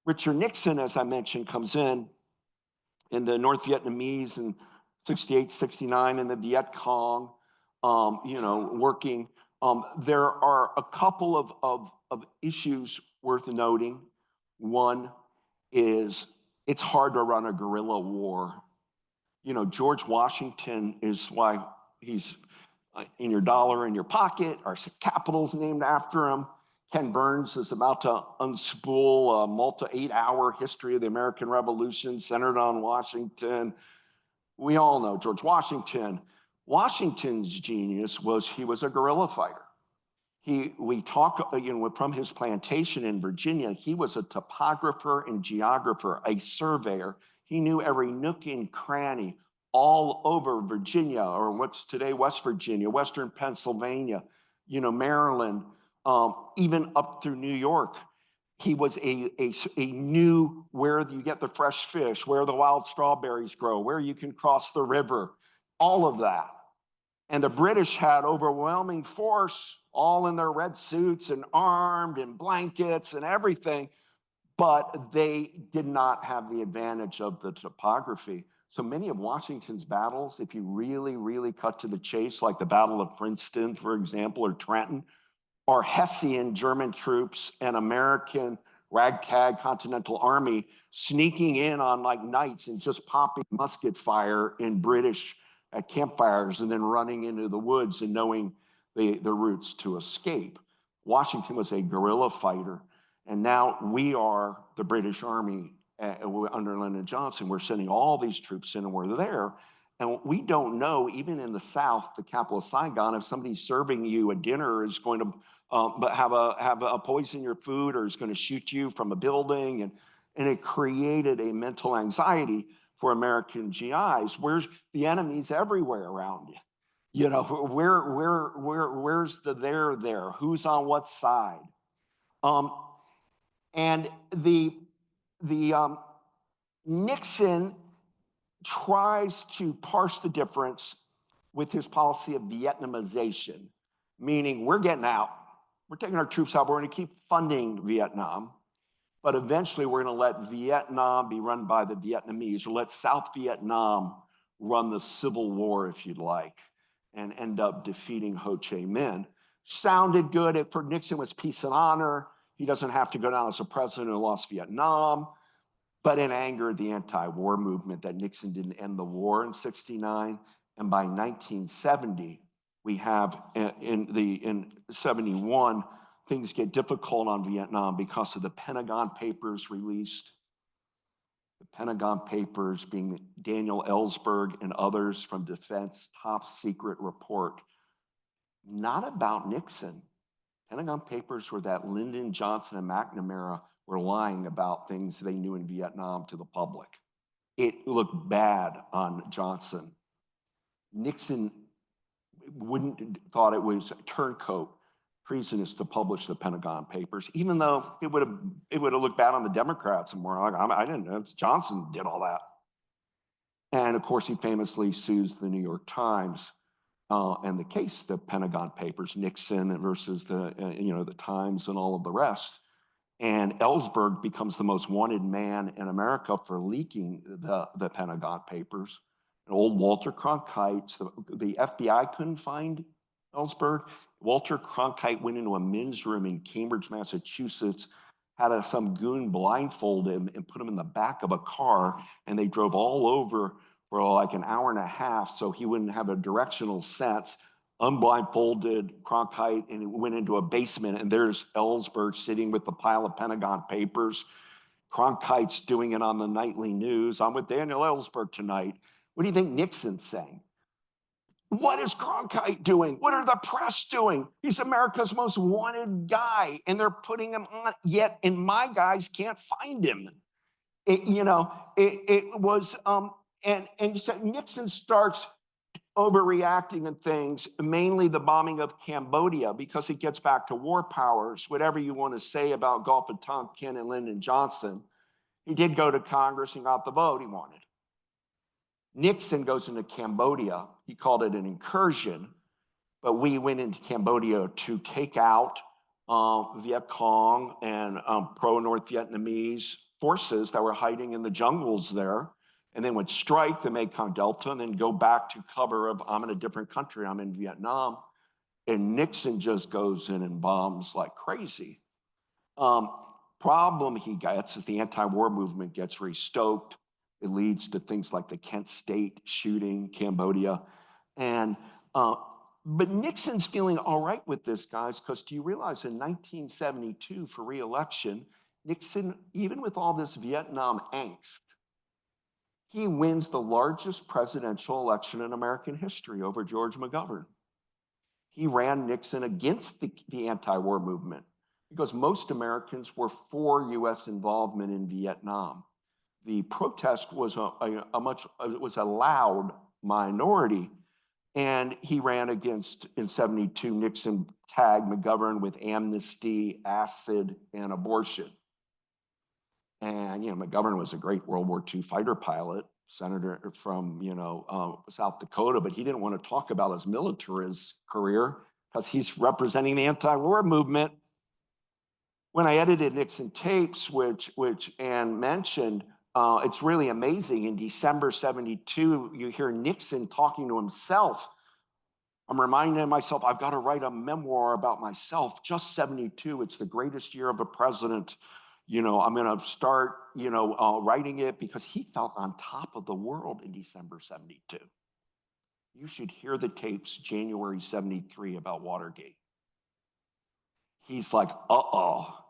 Richard Nixon, as I mentioned, comes in the North Vietnamese in 68, 69, and the Viet Cong, working, there are a couple of issues worth noting. One is it's hard to run a guerrilla war You know, George Washington is why he's in your dollar in your pocket. Our Capitol's named after him. Ken Burns is about to unspool a multi-8-hour history of the American Revolution centered on Washington. We all know George Washington. Washington's genius was he was a guerrilla fighter. We talk, from his plantation in Virginia, he was a topographer and geographer, a surveyor. He knew every nook and cranny all over Virginia, or what's today West Virginia, Western Pennsylvania, Maryland, even up through New York. He was a knew where you get the fresh fish, where the wild strawberries grow, where you can cross the river, all of that. And the British had overwhelming force, all in their red suits and armed and blankets and everything, but they did not have the advantage of the topography. So many of Washington's battles, if you really, really cut to the chase, like the Battle of Princeton, for example, or Trenton, are Hessian German troops and American ragtag Continental Army sneaking in on like nights and just popping musket fire in British campfires and then running into the woods and knowing the routes to escape. Washington was a guerrilla fighter, and now we are the British Army under Lyndon Johnson. We're sending all these troops in, and we're there. And we don't know, even in the South, the capital of Saigon, if somebody's serving you a dinner is going to have a poison your food or is going to shoot you from a building, and it created a mental anxiety for American GIs. Where's the enemies everywhere around you? Where's the there? Who's on what side? And the Nixon tries to parse the difference with his policy of Vietnamization, meaning we're getting out, we're taking our troops out, we're going to keep funding Vietnam, but eventually we're going to let Vietnam be run by the Vietnamese, or let South Vietnam run the Civil War, if you'd like, and end up defeating Ho Chi Minh. Sounded good. For Nixon was peace and honor. He doesn't have to go down as a president who lost Vietnam. But in anger, the anti-war movement, that Nixon didn't end the war in '69. And by 1970, we have in 71, things get difficult on Vietnam because of the Pentagon Papers released. The Pentagon Papers being Daniel Ellsberg and others from Defense top secret report, not about Nixon. Pentagon Papers were that Lyndon Johnson and McNamara were lying about things they knew in Vietnam to the public. It looked bad on Johnson. Nixon thought it was turncoat treasonous to publish the Pentagon Papers, even though it would have looked bad on the Democrats and more like, I didn't know, Johnson did all that. And of course, he famously sues the New York Times and the case, the Pentagon Papers, Nixon versus the Times and all of the rest. And Ellsberg becomes the most wanted man in America for leaking the Pentagon Papers. And old Walter Cronkite, the FBI couldn't find Ellsberg. Walter Cronkite went into a men's room in Cambridge, Massachusetts, had some goon blindfold him and put him in the back of a car, and they drove all over for like an hour and a half so he wouldn't have a directional sense. Unblindfolded Cronkite, and he went into a basement, and there's Ellsberg sitting with the pile of Pentagon Papers. Cronkite's doing it on the nightly news. I'm with Daniel Ellsberg tonight. What do you think Nixon's saying? What is Cronkite doing? What are the press doing? He's America's most wanted guy, and they're putting him on, yet, and my guys can't find him. It was, and you said Nixon starts overreacting in things, mainly the bombing of Cambodia, because it gets back to war powers. Whatever you want to say about Gulf of Tonkin and Lyndon Johnson, he did go to Congress and got the vote he wanted. Nixon goes into Cambodia. He called it an incursion, but we went into Cambodia to take out Viet Cong and pro-North Vietnamese forces that were hiding in the jungles there, and then would strike the Mekong Delta and then go back to cover of, I'm in a different country, I'm in Vietnam. And Nixon just goes in and bombs like crazy. Problem he gets is the anti-war movement gets restoked. It leads to things like the Kent State shooting, Cambodia. And, but Nixon's feeling all right with this, guys, because do you realize in 1972 for re-election, Nixon, even with all this Vietnam angst, he wins the largest presidential election in American history over George McGovern. He ran Nixon against the anti-war movement because most Americans were for U.S. involvement in Vietnam. The protest was was a loud minority, and he ran against, in 72, Nixon tagged McGovern with amnesty, acid, and abortion. And, you know, McGovern was a great World War II fighter pilot, senator from, South Dakota, but he didn't want to talk about his militarist career because he's representing the anti-war movement. When I edited Nixon Tapes, which Ann mentioned, it's really amazing. In December 72, you hear Nixon talking to himself. I'm reminding myself, I've got to write a memoir about myself. Just 72, it's the greatest year of a president. I'm going to start, writing it because he felt on top of the world in December 72. You should hear the tapes January 73 about Watergate. He's like, uh-oh.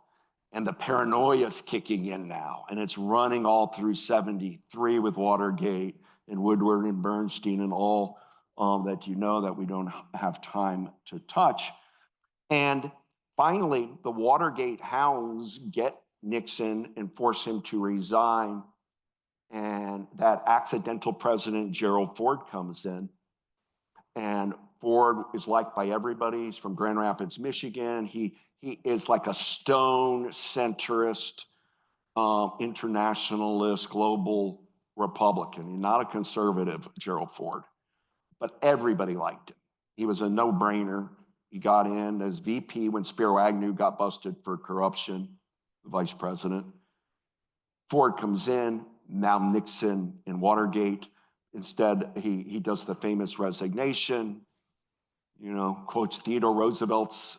And the paranoia's kicking in now. And it's running all through 73 with Watergate and Woodward and Bernstein and all that that we don't have time to touch. And finally, the Watergate hounds get Nixon and force him to resign. And that accidental president, Gerald Ford, comes in. And Ford is liked by everybody. He's from Grand Rapids, Michigan. He is like a stone centrist, internationalist, global Republican. He's not a conservative, Gerald Ford, but everybody liked him. He was a no-brainer. He got in as VP when Spiro Agnew got busted for corruption, the vice president. Ford comes in, now Nixon in Watergate. Instead, he does the famous resignation, quotes Theodore Roosevelt's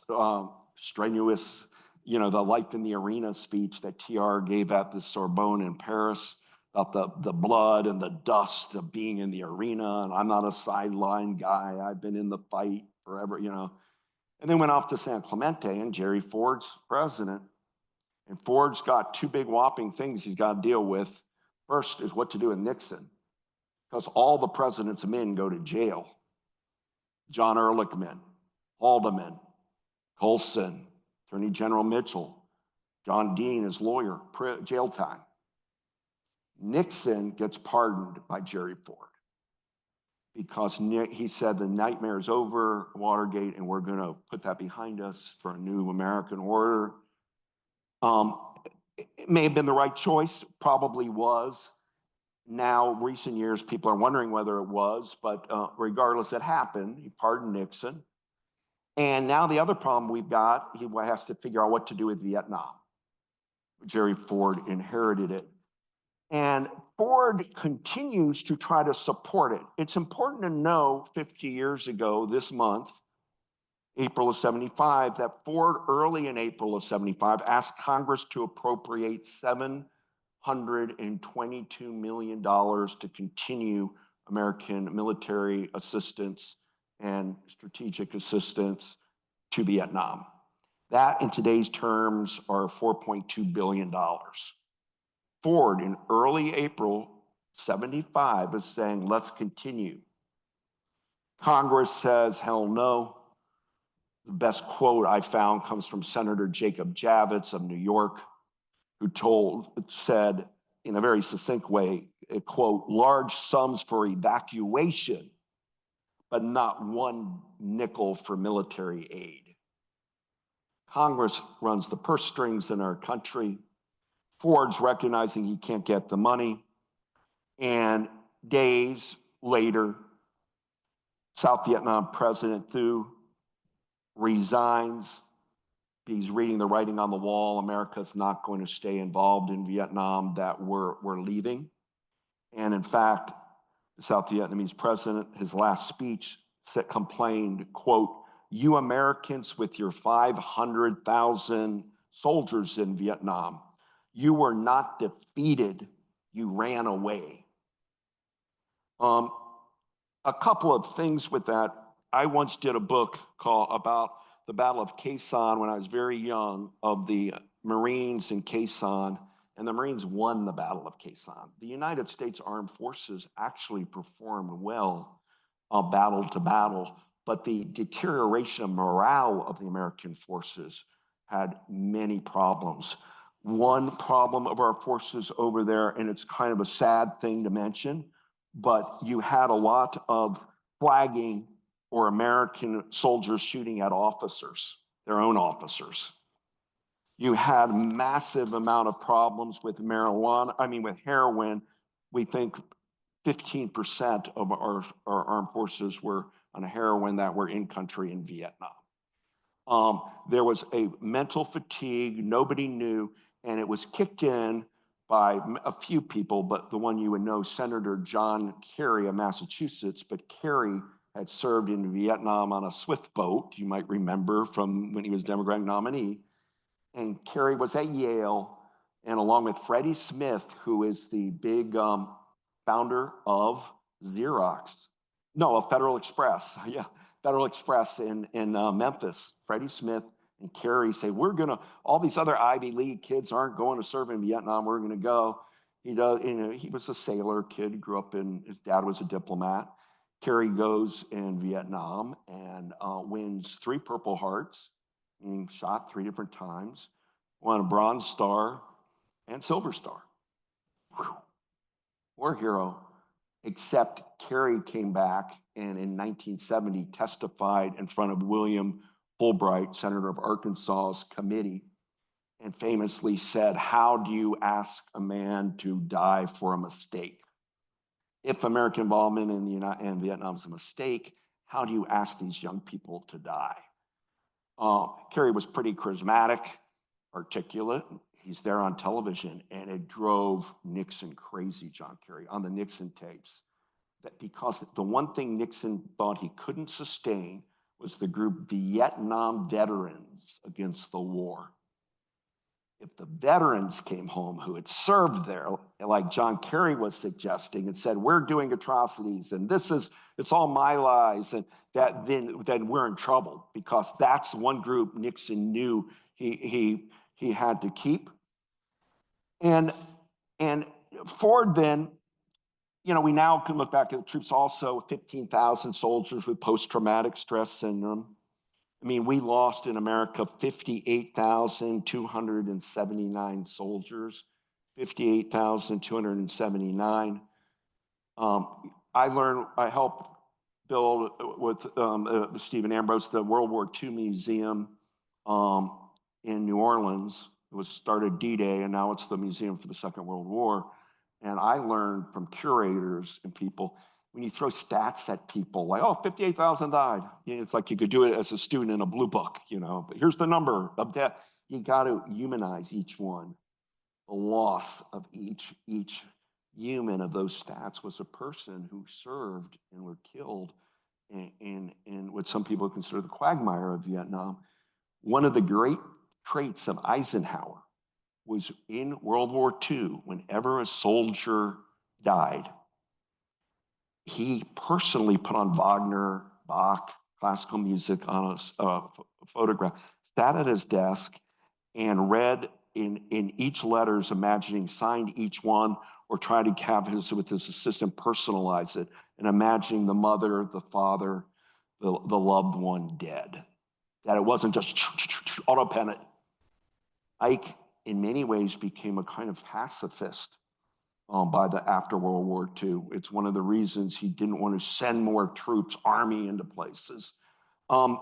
strenuous, the life in the arena speech that TR gave at the Sorbonne in Paris about the blood and the dust of being in the arena. And I'm not a sideline guy. I've been in the fight forever, And then went off to San Clemente, and Jerry Ford's president. And Ford's got two big whopping things he's got to deal with. First is what to do with Nixon, because all the president's men go to jail. John Ehrlichman, Haldeman, Colson, Attorney General Mitchell, John Dean, his lawyer, jail time. Nixon gets pardoned by Jerry Ford because he said the nightmare is over, Watergate, and we're going to put that behind us for a new American order. It may have been the right choice, probably was. Now, recent years, people are wondering whether it was, but regardless, it happened. He pardoned Nixon. And now the other problem we've got, he has to figure out what to do with Vietnam. Jerry Ford inherited it. And Ford continues to try to support it. It's important to know 50 years ago this month, April of 75, that Ford early in April of 75 asked Congress to appropriate $722 million to continue American military assistance and strategic assistance to Vietnam. That, in today's terms, are $4.2 billion. Ford, in early April 75, is saying, let's continue. Congress says, hell no. The best quote I found comes from Senator Jacob Javits of New York, who said in a very succinct way, quote, large sums for evacuation, but not one nickel for military aid. Congress runs the purse strings in our country. Ford's recognizing he can't get the money. And days later, South Vietnam President Thu resigns. He's reading the writing on the wall. America's not going to stay involved in Vietnam, that we're leaving. And in fact, the South Vietnamese president, his last speech, complained, quote, you Americans with your 500,000 soldiers in Vietnam, you were not defeated, you ran away. Um, a couple of things with that. I once did a book about the Battle of Kahn Sahn when I was very young, of the Marines in Kahn Sahn, and the Marines won the Battle of Kahn Sahn. The United States Armed Forces actually performed well battle to battle, but the deterioration of morale of the American forces had many problems. One problem of our forces over there, and it's kind of a sad thing to mention, but you had a lot of flagging or American soldiers shooting at officers, their own officers. You had massive amount of problems with with heroin. We think 15% of our armed forces were on heroin that were in country in Vietnam. There was a mental fatigue, nobody knew, and it was kicked in by a few people, but the one you would know, Senator John Kerry of Massachusetts, but Kerry had served in Vietnam on a swift boat, you might remember from when he was Democratic nominee. And Kerry was at Yale, and along with Freddie Smith, who is the big founder of Xerox, no, of Federal Express, yeah, Federal Express in Memphis. Freddie Smith and Kerry say, all these other Ivy League kids aren't going to serve in Vietnam, we're gonna go. He was a sailor kid, grew up his dad was a diplomat. Kerry goes in Vietnam and wins 3 Purple Hearts, being shot 3 different times, won a Bronze Star and Silver Star. Whew. War hero, except Kerry came back and in 1970 testified in front of William Fulbright, Senator of Arkansas's committee, and famously said, how do you ask a man to die for a mistake? If American involvement in Vietnam is a mistake, how do you ask these young people to die? Kerry was pretty charismatic, articulate. He's there on television, and it drove Nixon crazy, John Kerry, on the Nixon tapes. Because the one thing Nixon thought he couldn't sustain was the group Vietnam veterans against the war. If the veterans came home who had served there, like John Kerry was suggesting, and said, we're doing atrocities, and it's all my lies, and then we're in trouble, because that's one group Nixon knew he had to keep. And Ford then, we now can look back at the troops also, 15,000 soldiers with post-traumatic stress syndrome. I mean, we lost in America 58,279 soldiers, 58,279. I helped build with Stephen Ambrose, the World War II Museum in New Orleans. It was started D-Day, and now it's the Museum for the Second World War. And I learned from curators and people, when you throw stats at people like, 58,000 died. It's like you could do it as a student in a blue book, but here's the number of death. You got to humanize each one. The loss of each human of those stats was a person who served and were killed in what some people consider the quagmire of Vietnam. One of the great traits of Eisenhower was in World War II, whenever a soldier died, he personally put on Wagner, Bach, classical music on a photograph, sat at his desk and read in each letters, imagining, signed each one, or tried to have with his assistant personalize it, and imagining the mother, the father, the loved one dead. That it wasn't just auto-pen it. Ike, in many ways, became a kind of pacifist after World War II. It's one of the reasons he didn't want to send more troops, army into places. And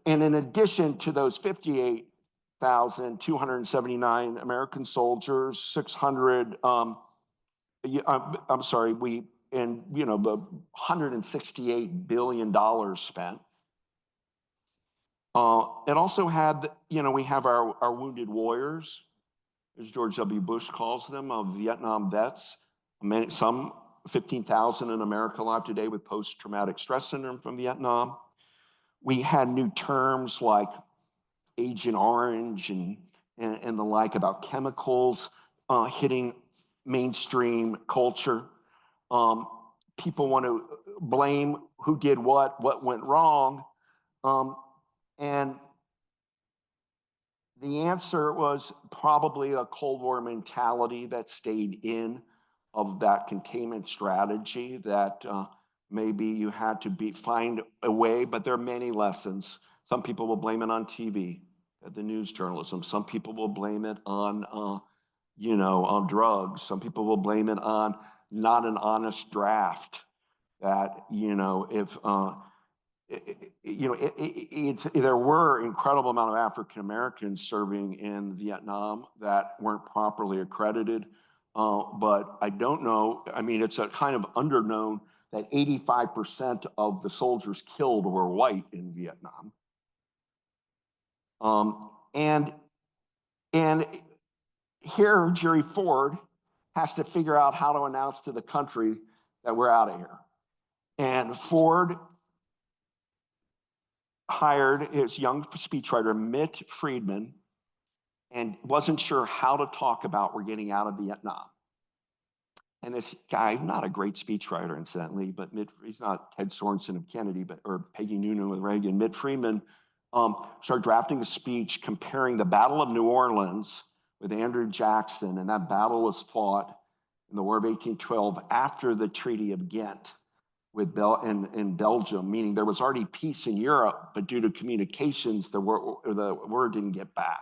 in addition to those 58,279 American soldiers, 600, $168 billion spent. It also had, we have our wounded warriors, as George W. Bush calls them, of Vietnam vets. Some 15,000 in America alive today with post-traumatic stress syndrome from Vietnam. We had new terms like Agent Orange and the like about chemicals hitting mainstream culture. People want to blame who did what went wrong. And the answer was probably a Cold War mentality that stayed in of that containment strategy, that maybe you had to find a way, but there are many lessons. Some people will blame it on TV, the news journalism. Some people will blame it on, on drugs. Some people will blame it on not an honest draft. That, if there were incredible amount of African Americans serving in Vietnam that weren't properly accredited. But I don't know. I mean, it's a kind of underknown that 85% of the soldiers killed were white in Vietnam. And here, Jerry Ford has to figure out how to announce to the country that we're out of here. And Ford hired his young speechwriter, Mitt Friedman, and wasn't sure how to talk about we're getting out of Vietnam. And this guy, not a great speechwriter, incidentally, but he's not Ted Sorensen of Kennedy, or Peggy Noonan with Reagan. Mitt Friedman started drafting a speech comparing the Battle of New Orleans with Andrew Jackson, and that battle was fought in the War of 1812 after the Treaty of Ghent in Belgium, meaning there was already peace in Europe, but due to communications, the word didn't get back.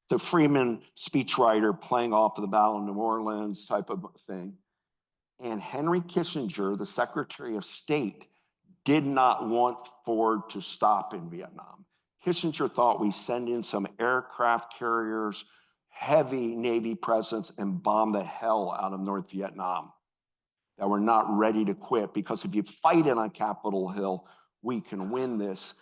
So Freeman, speechwriter, playing off of the Battle of New Orleans type of thing. And Henry Kissinger, the Secretary of State, did not want Ford to stop in Vietnam. Kissinger thought we send in some aircraft carriers, heavy Navy presence, and bomb the hell out of North Vietnam. That we're not ready to quit, because if you fight it on Capitol Hill, we can win this.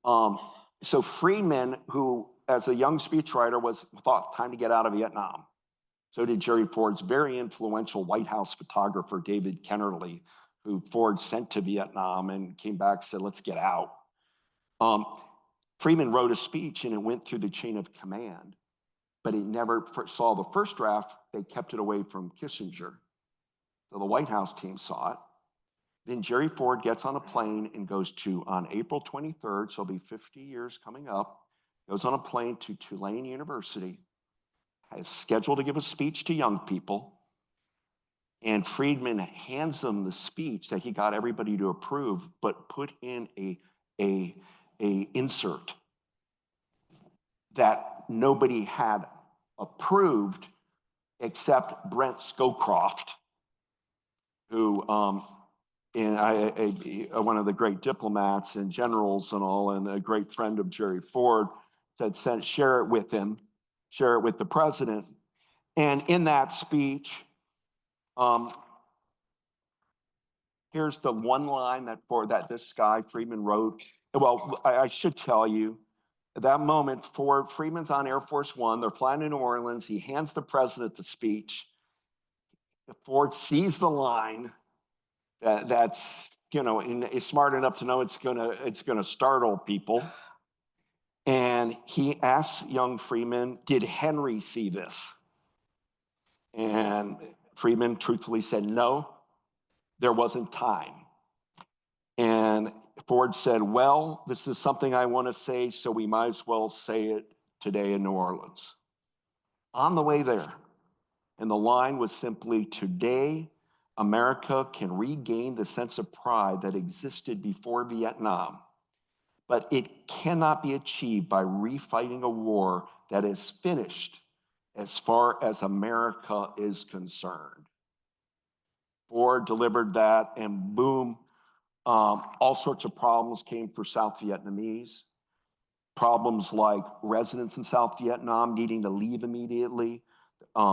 So Friedman, who as a young speechwriter thought time to get out of Vietnam. So did Jerry Ford's very influential White House photographer, David Kennerly, who Ford sent to Vietnam and came back and said, let's get out. Friedman wrote a speech and it went through the chain of command, but he never saw the first draft. They kept it away from Kissinger. So the White House team saw it. Then Jerry Ford gets on a plane and goes on April 23rd, so it'll be 50 years coming up, goes on a plane to Tulane University, is scheduled to give a speech to young people, and Friedman hands them the speech that he got everybody to approve, but put in a insert that nobody had approved except Brent Scowcroft, who one of the great diplomats and generals and all, and a great friend of Jerry Ford, said share it with him, share it with the president. And in that speech, here's the one line that this guy Friedman wrote. Well, I should tell you, at that moment, Friedman's on Air Force One. They're flying to New Orleans. He hands the president the speech. Ford sees the line that's is smart enough to know it's gonna startle people, and he asks young Friedman, "Did Henry see this?" And Friedman truthfully said, "No, there wasn't time." And Ford said, "Well, this is something I want to say, so we might as well say it today in New Orleans." On the way there, and the line was simply, "Today, America can regain the sense of pride that existed before Vietnam, but it cannot be achieved by refighting a war that is finished as far as America is concerned." Ford delivered that, and boom, all sorts of problems came for South Vietnamese. Problems like residents in South Vietnam needing to leave immediately,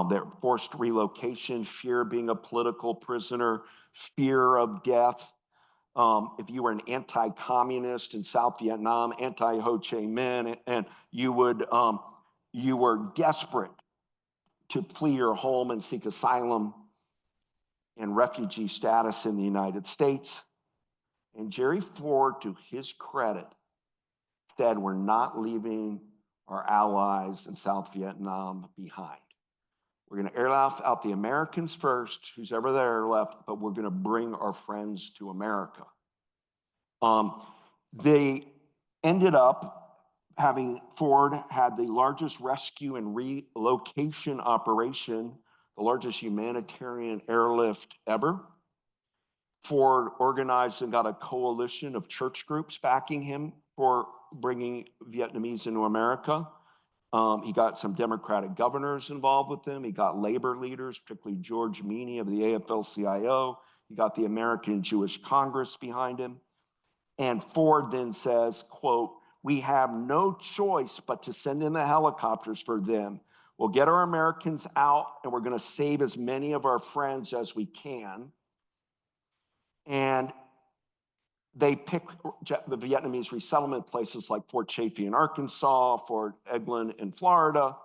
their forced relocation, fear of being a political prisoner, fear of death. If you were an anti-communist in South Vietnam, anti-Ho Chi Minh, and you were desperate to flee your home and seek asylum and refugee status in the United States. And Jerry Ford, to his credit, said, "We're not leaving our allies in South Vietnam behind." We're going to airlift out the Americans first, who's ever there left, but we're going to bring our friends to America. They ended up having, Ford had the largest rescue and relocation operation, the largest humanitarian airlift ever. Ford organized and got a coalition of church groups backing him for bringing Vietnamese into America. He got some Democratic governors involved with him. He got labor leaders, particularly George Meany of the AFL-CIO. He got the American Jewish Congress behind him. And Ford then says, quote, "We have no choice but to send in the helicopters for them. We'll get our Americans out and we're going to save as many of our friends as we can." And they picked the Vietnamese resettlement places like Fort Chaffee in Arkansas, Fort Eglin in Florida.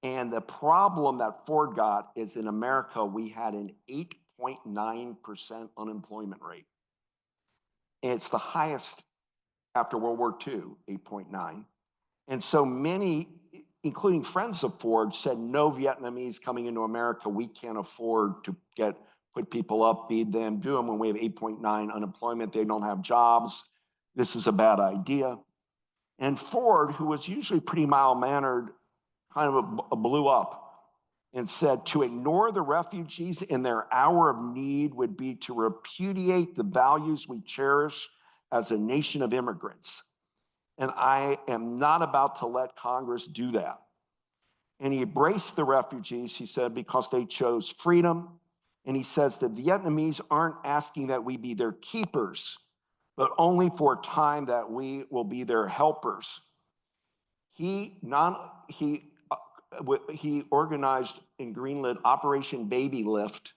And the problem that Ford got is in America, we had an 8.9% unemployment rate. It's the highest after World War II, 8.9. And so many, including friends of Ford, said, no Vietnamese coming into America. We can't afford to put people up, feed them, do them when we have 8.9 unemployment. They don't have jobs. This is a bad idea. And Ford, who was usually pretty mild-mannered, kind of blew up and said, to ignore the refugees in their hour of need would be to repudiate the values we cherish as a nation of immigrants. And I am not about to let Congress do that. And he embraced the refugees, he said, because they chose freedom. And he says the Vietnamese aren't asking that we be their keepers, but only for a time that we will be their helpers. He organized in Greenland Operation Baby Lift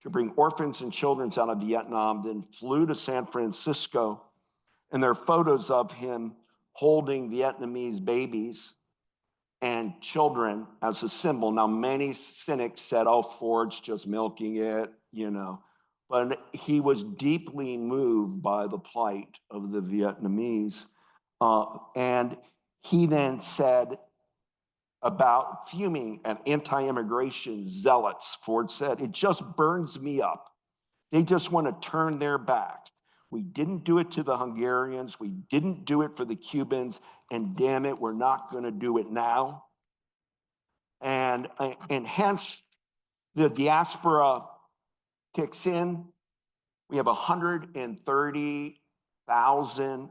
to bring orphans and children out of Vietnam, then flew to San Francisco. And there are photos of him holding Vietnamese babies and children as a symbol. Now, many cynics said, oh, Ford's just milking it, you know. But he was deeply moved by the plight of the Vietnamese. And he then said about fuming and anti-immigration zealots, Ford said, it just burns me up. They just want to turn their backs. We didn't do it to the Hungarians. We didn't do it for the Cubans. And damn it, we're not going to do it now. And hence, the diaspora kicks in. We have 130,000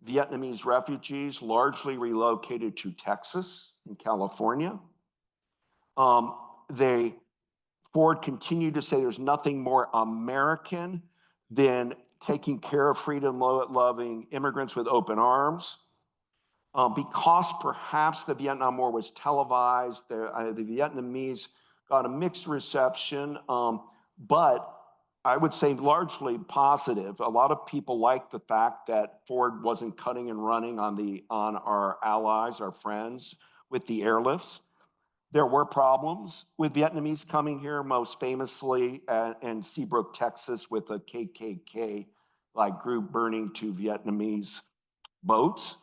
Vietnamese refugees, largely relocated to Texas and California. Ford continued to say there's nothing more American than taking care of freedom-loving immigrants with open arms. Because perhaps the Vietnam War was televised, the Vietnamese got a mixed reception, but I would say largely positive. A lot of people liked the fact that Ford wasn't cutting and running on our allies, our friends, with the airlifts. There were problems with Vietnamese coming here, most famously in Seabrook, Texas, with a KKK-like group burning 2 Vietnamese boats.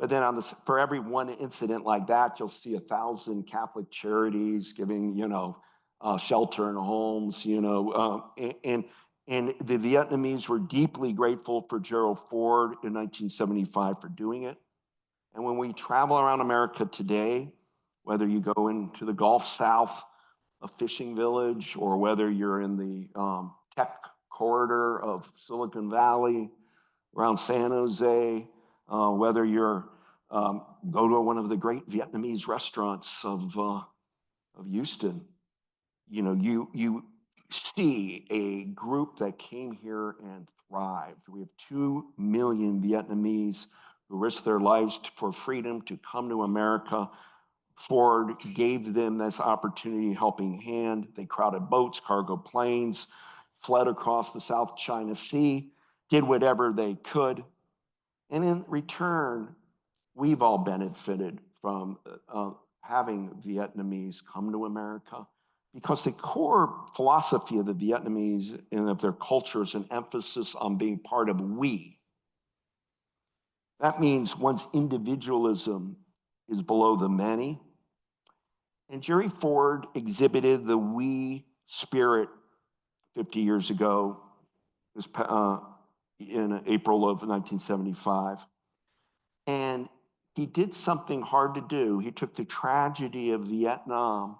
But then for every one incident like that, you'll see 1,000 Catholic charities giving, shelter and homes, and the Vietnamese were deeply grateful for Gerald Ford in 1975 for doing it. And when we travel around America today, whether you go into the Gulf South, a fishing village, or whether you're in the tech corridor of Silicon Valley, around San Jose, whether you're go to one of the great Vietnamese restaurants of Houston, you see a group that came here and thrived. We have 2 million Vietnamese who risked their lives for freedom to come to America. Ford gave them this opportunity, helping hand. They crowded boats, cargo planes, fled across the South China Sea, did whatever they could. And in return, we've all benefited from having Vietnamese come to America, because the core philosophy of the Vietnamese and of their culture is an emphasis on being part of we. That means one's individualism is below the many, And Jerry Ford exhibited the we spirit 50 years ago, in April of 1975. And he did something hard to do. He took the tragedy of Vietnam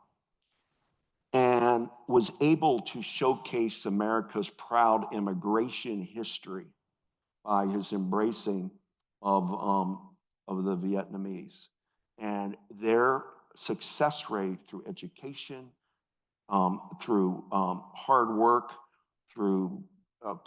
and was able to showcase America's proud immigration history by his embracing of the Vietnamese. And their success rate through education, through hard work, through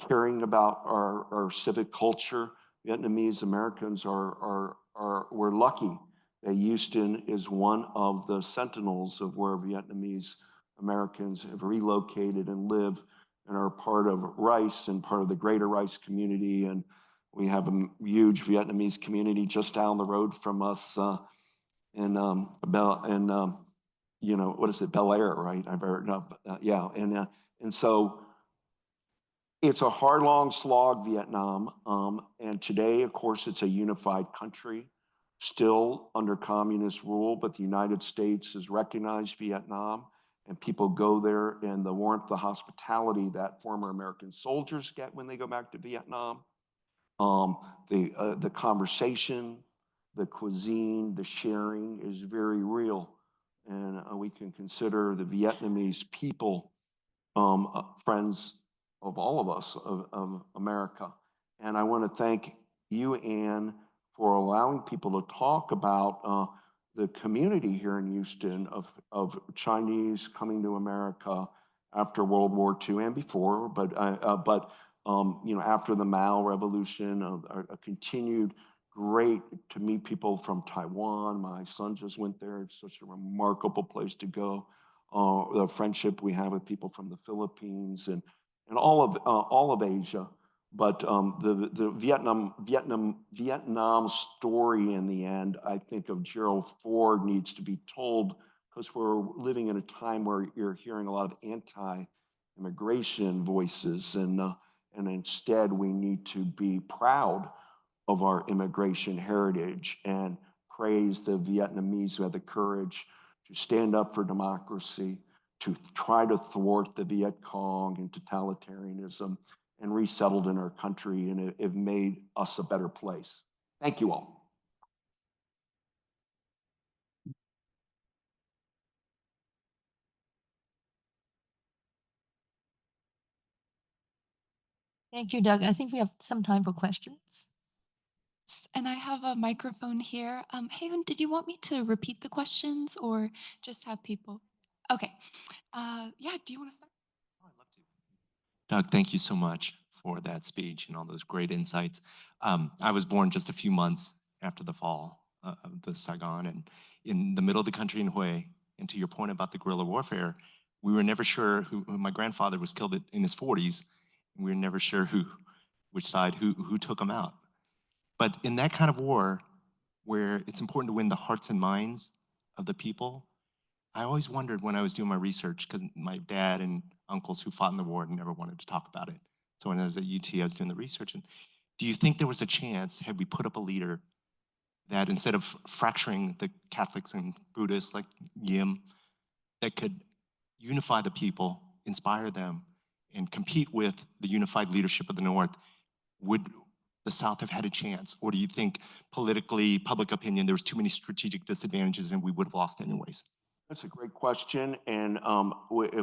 caring about our civic culture. Vietnamese Americans we're lucky that Houston is one of the sentinels of where Vietnamese Americans have relocated and live and are part of Rice and part of the greater Rice community. And we have a huge Vietnamese community just down the road from us you know, what is it, Bel Air, right? I've heard, no, yeah. And so it's a hard, long slog, Vietnam. And today, of course, it's a unified country, still under communist rule, but the United States has recognized Vietnam, and people go there, and the warmth, the hospitality that former American soldiers get when they go back to Vietnam, the conversation, the cuisine, the sharing is very real. And we can consider the Vietnamese people friends of all of us, of America. And I want to thank you, Anne, for allowing people to talk about the community here in Houston of Chinese coming to America after World War II and before, but you know, after the Mao Revolution, a continued great to meet people from Taiwan. My son just went there. It's such a remarkable place to go. The friendship we have with people from the Philippines and all of Asia. But the Vietnam story in the end, I think of Gerald Ford needs to be told, because we're living in a time where you're hearing a lot of anti-immigration voices, and instead we need to be proud of our immigration heritage and praise the Vietnamese who had the courage to stand up for democracy, to try to thwart the Viet Cong and totalitarianism, and resettled in our country, and it made us a better place. Thank you all. Thank you, Doug. I think we have some time for questions. And I have a microphone here. Hey, did you want me to repeat the questions or just have people? Okay. Yeah, do you want to start? Oh, I'd love to. Doug, thank you so much for that speech and all those great insights. I was born just a few months after the fall of the Saigon, and in the middle of the country in Hue. And to your point about the guerrilla warfare, we were never sure who my grandfather was killed in his 40s. And we were never sure which side, who took him out. But in that kind of war, where it's important to win the hearts and minds of the people, I always wondered when I was doing my research, because my dad and uncles who fought in the war never wanted to talk about it. So when I was at UT, I was doing the research. And do you think there was a chance, had we put up a leader, that instead of fracturing the Catholics and Buddhists like Yim, that could unify the people, inspire them, and compete with the unified leadership of the North? Would the South have had a chance? Or do you think politically, public opinion, there was too many strategic disadvantages and we would have lost anyways? That's a great question, and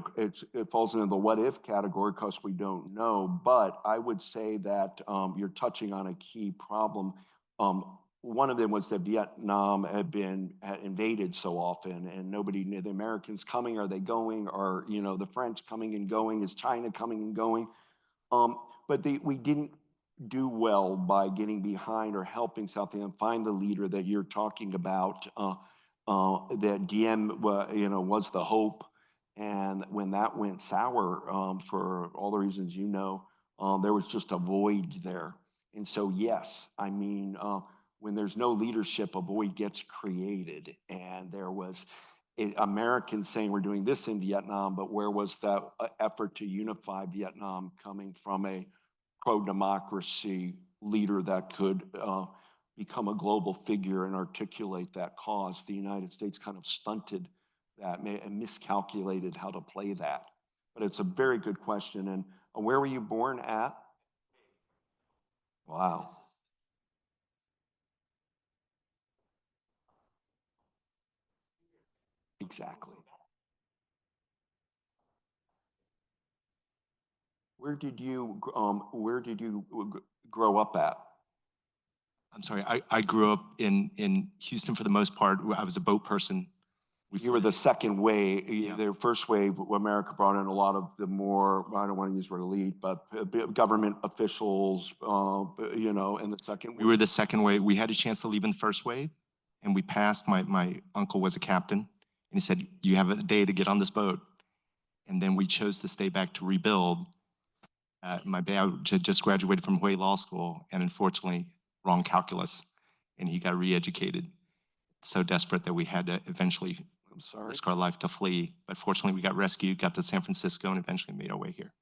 it falls into the what if category because we don't know. But I would say that you're touching on a key problem. One of them was that Vietnam had invaded so often, and nobody knew the Americans coming. Are they going? Or the French coming and going? Is China coming and going? But we didn't do well by getting behind or helping South Vietnam find the leader that you're talking about. That Diem, was the hope, and when that went sour for all the reasons there was just a void there. And so, yes, I mean, when there's no leadership, a void gets created, and there was Americans saying we're doing this in Vietnam, but where was that effort to unify Vietnam coming from a pro-democracy leader that could become a global figure and articulate that cause? The United States kind of stunted that miscalculated how to play that. But it's a very good question. And where were you born at? Wow. Exactly. Where did you grow up at? I'm sorry, I grew up in Houston for the most part. I was a boat person. You were the second wave. Yeah. The first wave, America brought in a lot of the more, I don't want to use the word elite, but government officials, you know, and the second We were the second wave. We had a chance to leave in the first wave, and we passed. My uncle was a captain, and he said, "You have a day to get on this boat." And then we chose to stay back to rebuild. My dad had just graduated from Hawaii Law School, and unfortunately, wrong calculus, and he got re-educated. So desperate that we had to eventually risk our life to flee. But fortunately, we got rescued, got to San Francisco, and eventually made our way here.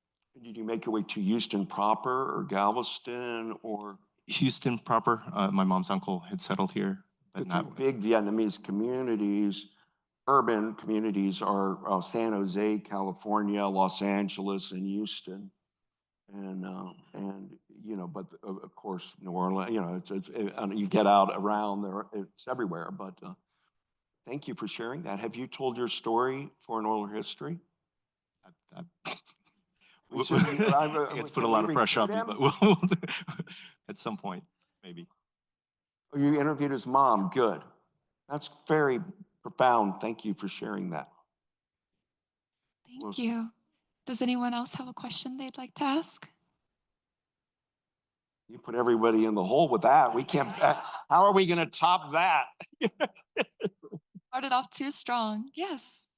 Did you make your way to Houston proper or Galveston or? Houston proper. My mom's uncle had settled here, but not big Vietnamese communities. Urban communities are San Jose, California, Los Angeles, and Houston, and you know, but of course New Orleans. You know, you get out around there, it's everywhere. But thank you for sharing that. Have you told your story for an oral history? It's put a lot of pressure on me, but we'll at some point, maybe. Oh, you interviewed his mom. Good. That's very profound. Thank you for sharing that. Thank you. Does anyone else have a question they'd like to ask? You put everybody in the hole with that. We can't. How are we going to top that? Started off too strong. Yes.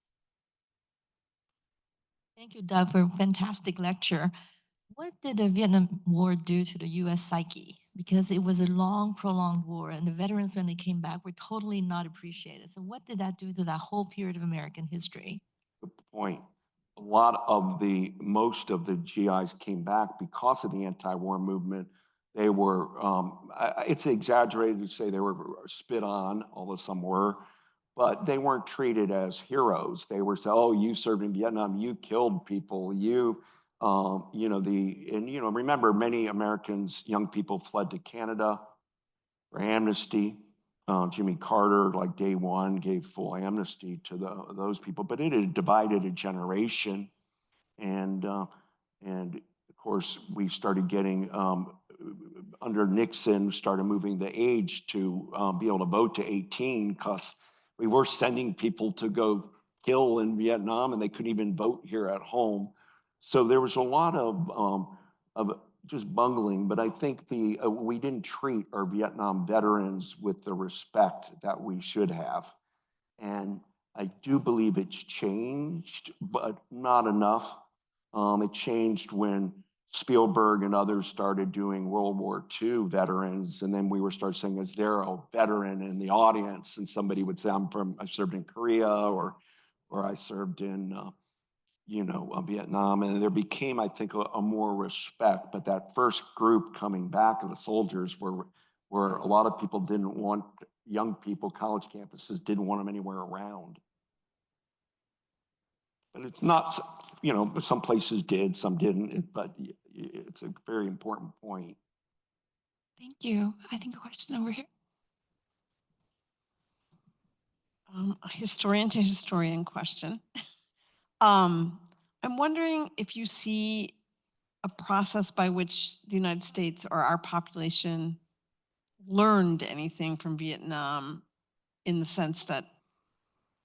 Thank you, Doug, for a fantastic lecture. What did the Vietnam War do to the US psyche? Because it was a long, prolonged war, and the veterans, when they came back, were totally not appreciated. So, what did that do to that whole period of American history? Good point. Most of the GIs came back because of the anti-war movement. They were, it's exaggerated to say they were spit on, although some were, but they weren't treated as heroes. They were said, "Oh, you served in Vietnam, you killed people, you know, you know, remember many Americans, young people fled to Canada for amnesty. Jimmy Carter, like day one, gave full amnesty to those people, but it had divided a generation. And of course, we started getting, under Nixon, started moving the age to be able to vote to 18 because we were sending people to go kill in Vietnam and they couldn't even vote here at home. So there was a lot of just bungling, but I think we didn't treat our Vietnam veterans with the respect that we should have. And I do believe it's changed, but not enough. It changed when Spielberg and others started doing World War II veterans, and then we were started saying, "Is there a veteran in the audience?" And somebody would say, I served in Korea, or I served in, you know, Vietnam," and there became, I think, a more respect. But that first group coming back of the soldiers where a lot of people didn't want, young people, college campuses didn't want them anywhere around. But it's not, you know, some places did, some didn't, but it's a very important point. Thank you. I think a question over here. A historian to historian question. I'm wondering if you see a process by which the United States or our population learned anything from Vietnam, in the sense that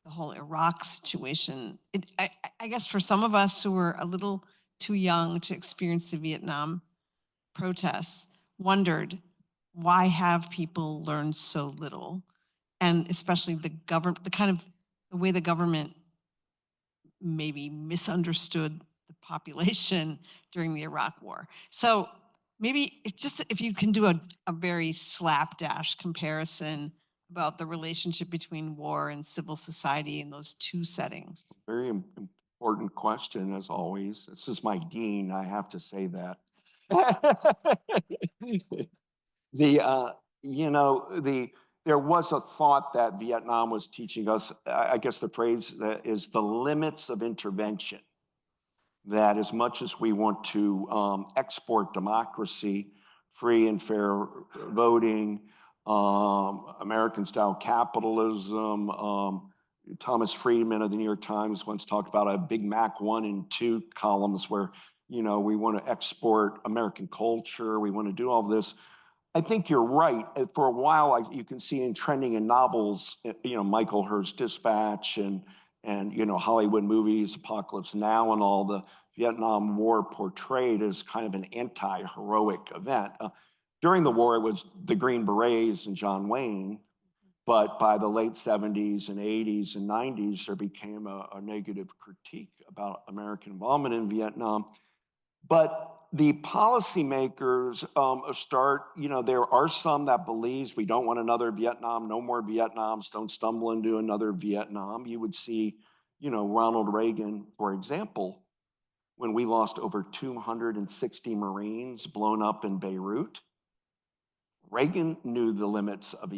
the whole Iraq situation, I guess for some of us who were a little too young to experience the Vietnam protests, wondered why have people learned so little, and especially the government, the way the government maybe misunderstood the population during the Iraq War. So maybe if you can do a very slapdash comparison about the relationship between war and civil society in those two settings. Very important question, as always. This is my dean, I have to say that. You know, there was a thought that Vietnam was teaching us, I guess the phrase that is the limits of intervention. That as much as we want to export democracy, free and fair voting, American-style capitalism, Thomas Friedman of the New York Times once talked about a Big Mac 1 and 2 columns where, you know, we want to export American culture, we want to do all this. I think you're right. For a while, you can see in trending in novels, you know, Michael Herr's Dispatch and you know, Hollywood movies, Apocalypse Now, and all the Vietnam War portrayed as kind of an anti-heroic event. During the war, it was the Green Berets and John Wayne, but by the late 70s and 80s and 90s, there became a negative critique about American involvement in Vietnam. But the policymakers start, you know, there are some that believes we don't want another Vietnam, no more Vietnams, don't stumble into another Vietnam. You would see, you know, Ronald Reagan, for example, when we lost over 260 Marines blown up in Beirut. Reagan knew the limits of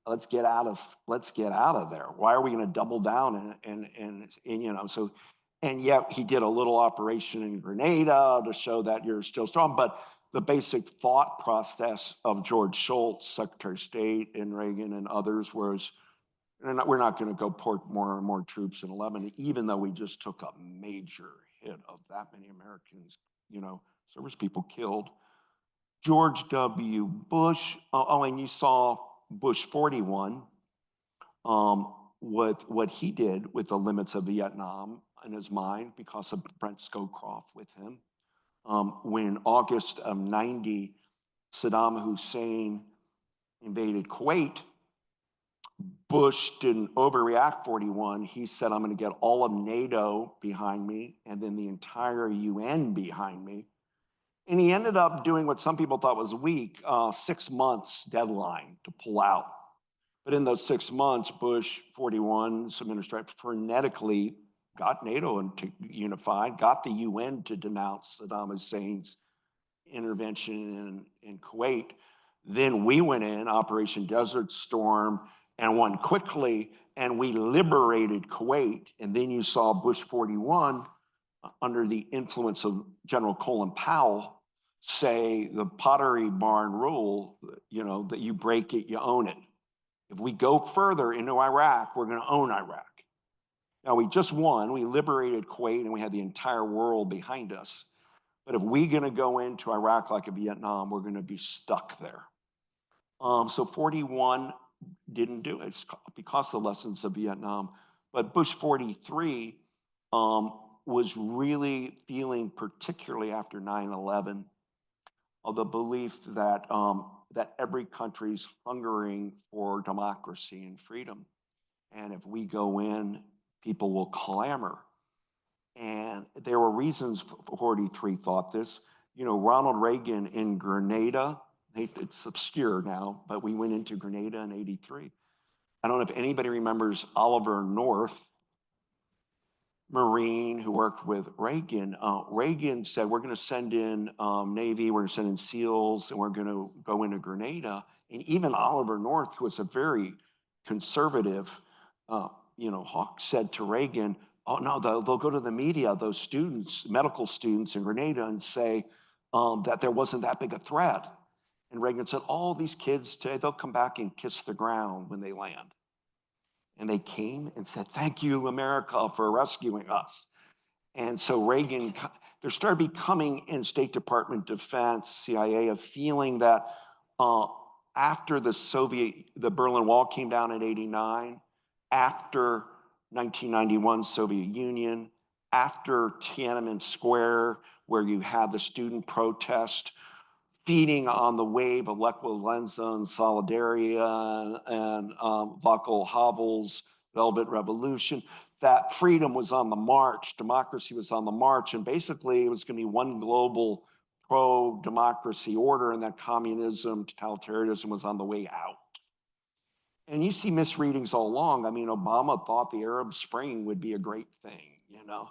let's get out of there. Why are we going to double down and you know, so, and yet he did a little operation in Grenada to show that you're still strong. But the basic thought process of George Shultz, Secretary of State, and Reagan and others was, we're not going to go port more and more troops in Lebanon, even though we just took a major hit of that many Americans, you know, service people killed. George W. Bush, and you saw Bush 41, what he did with the limits of Vietnam in his mind because of Brent Scowcroft with him. When August of 90, Saddam Hussein invaded Kuwait, Bush didn't overreact 41. He said, I'm going to get all of NATO behind me and then the entire UN behind me. And he ended up doing what some people thought was weak, 6 months deadline to pull out. But in those 6 months, Bush 41's administration frenetically got NATO unified, got the UN to denounce Saddam Hussein's intervention in Kuwait. Then we went in, Operation Desert Storm, and won quickly, and we liberated Kuwait. And then you saw Bush 41, under the influence of General Colin Powell, say the Pottery Barn rule, you know, that you break it, you own it. If we go further into Iraq, we're going to own Iraq. Now, we just won. We liberated Kuwait, and we had the entire world behind us. But if we're going to go into Iraq like a Vietnam, we're going to be stuck there. So 41 didn't do it because of the lessons of Vietnam. But Bush 43 was really feeling, particularly after 9/11, of the belief that that every country's hungering for democracy and freedom. And if we go in, people will clamor. And there were reasons 43 thought this. You know, Ronald Reagan in Grenada, it's obscure now, but we went into Grenada in 83. I don't know if anybody remembers Oliver North, Marine who worked with Reagan. Reagan said, we're going to send in Navy, we're going to send in SEALs, and we're going to go into Grenada. And even Oliver North, who was a very conservative, you know, hawk, said to Reagan, oh no, they'll go to the media, those students, medical students in Grenada, and say that there wasn't that big a threat. And Reagan said, all these kids today, they'll come back and kiss the ground when they land. And they came and said, thank you, America, for rescuing us. And so Reagan, there started becoming in State Department, Defense, CIA, a feeling that after the Berlin Wall came down in 89, after 1991 Soviet Union, after Tiananmen Square, where you had the student protest, feeding on the wave of Lech Walesa and Solidaria and Václav Havel's Velvet Revolution, that freedom was on the march, democracy was on the march, and basically it was going to be one global pro-democracy order, and that communism, totalitarianism was on the way out. And you see misreadings all along. I mean, Obama thought the Arab Spring would be a great thing, you know.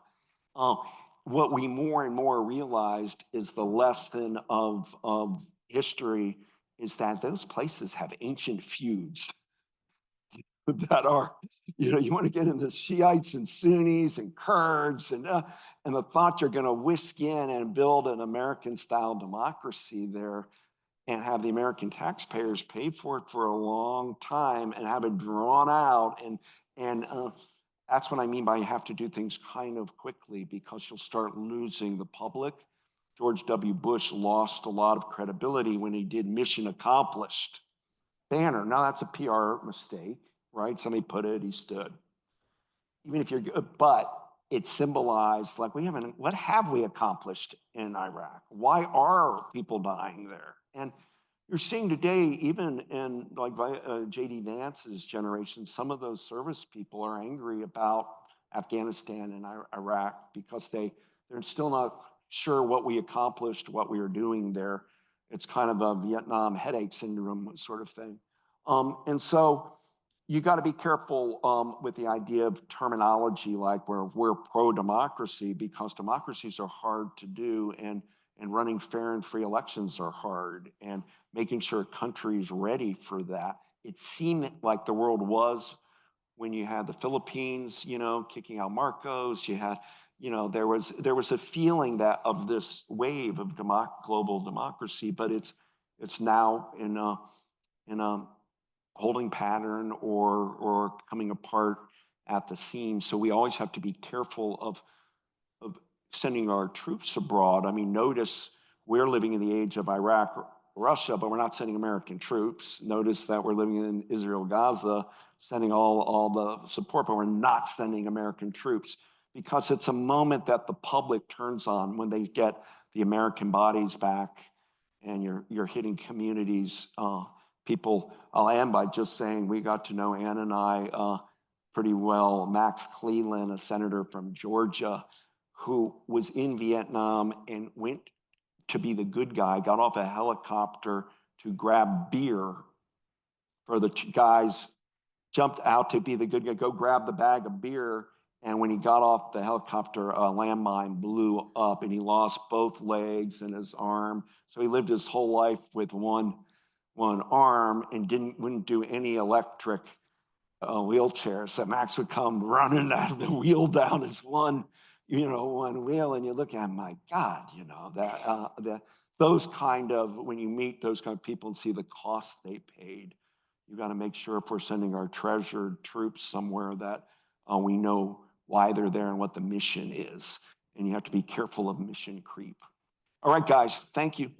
What we more and more realized is the lesson of history is that those places have ancient feuds. that are, you want to get into Shiites and Sunnis and Kurds and the thought you're going to whisk in and build an American-style democracy there and have the American taxpayers pay for it for a long time and have it drawn out. And that's what I mean by you have to do things kind of quickly, because you'll start losing the public. George W. Bush lost a lot of credibility when he did mission accomplished banner. Now that's a PR mistake, right? Somebody put it, he stood. Even if you're good, but it symbolized like what have we accomplished in Iraq? Why are people dying there? And you're seeing today, even in like J.D. Vance's generation, some of those service people are angry about Afghanistan and Iraq because they're still not sure what we accomplished, what we were doing there. It's kind of a Vietnam headache syndrome sort of thing. And so you got to be careful with the idea of terminology like we're pro-democracy, because democracies are hard to do, and running fair and free elections are hard, and making sure a country is ready for that. It seemed like the world was when you had the Philippines, kicking out Marcos. You had, there was a feeling that of this wave of global democracy, but it's now in a holding pattern or coming apart at the seams. So we always have to be careful of sending our troops abroad. I mean, notice we're living in the age of Iraq, Russia, but we're not sending American troops. Notice that we're living in Israel, Gaza, sending all the support, but we're not sending American troops, because it's a moment that the public turns on when they get the American bodies back, and you're hitting communities. People, I'll end by just saying we got to know Ann and I pretty well. Max Cleland, a senator from Georgia, who was in Vietnam and went to be the good guy, got off a helicopter to grab beer for the guys, jumped out to be the good guy, go grab the bag of beer. And when he got off the helicopter, a landmine blew up and he lost both legs and his arm. So he lived his whole life with one arm and wouldn't do any electric wheelchairs. So Max would come running out of the wheel down his one wheel, and you look at him, my God, those kind of, when you meet those kind of people and see the cost they paid, you got to make sure if we're sending our treasured troops somewhere that we know why they're there and what the mission is. And you have to be careful of mission creep. All right, guys, thank you.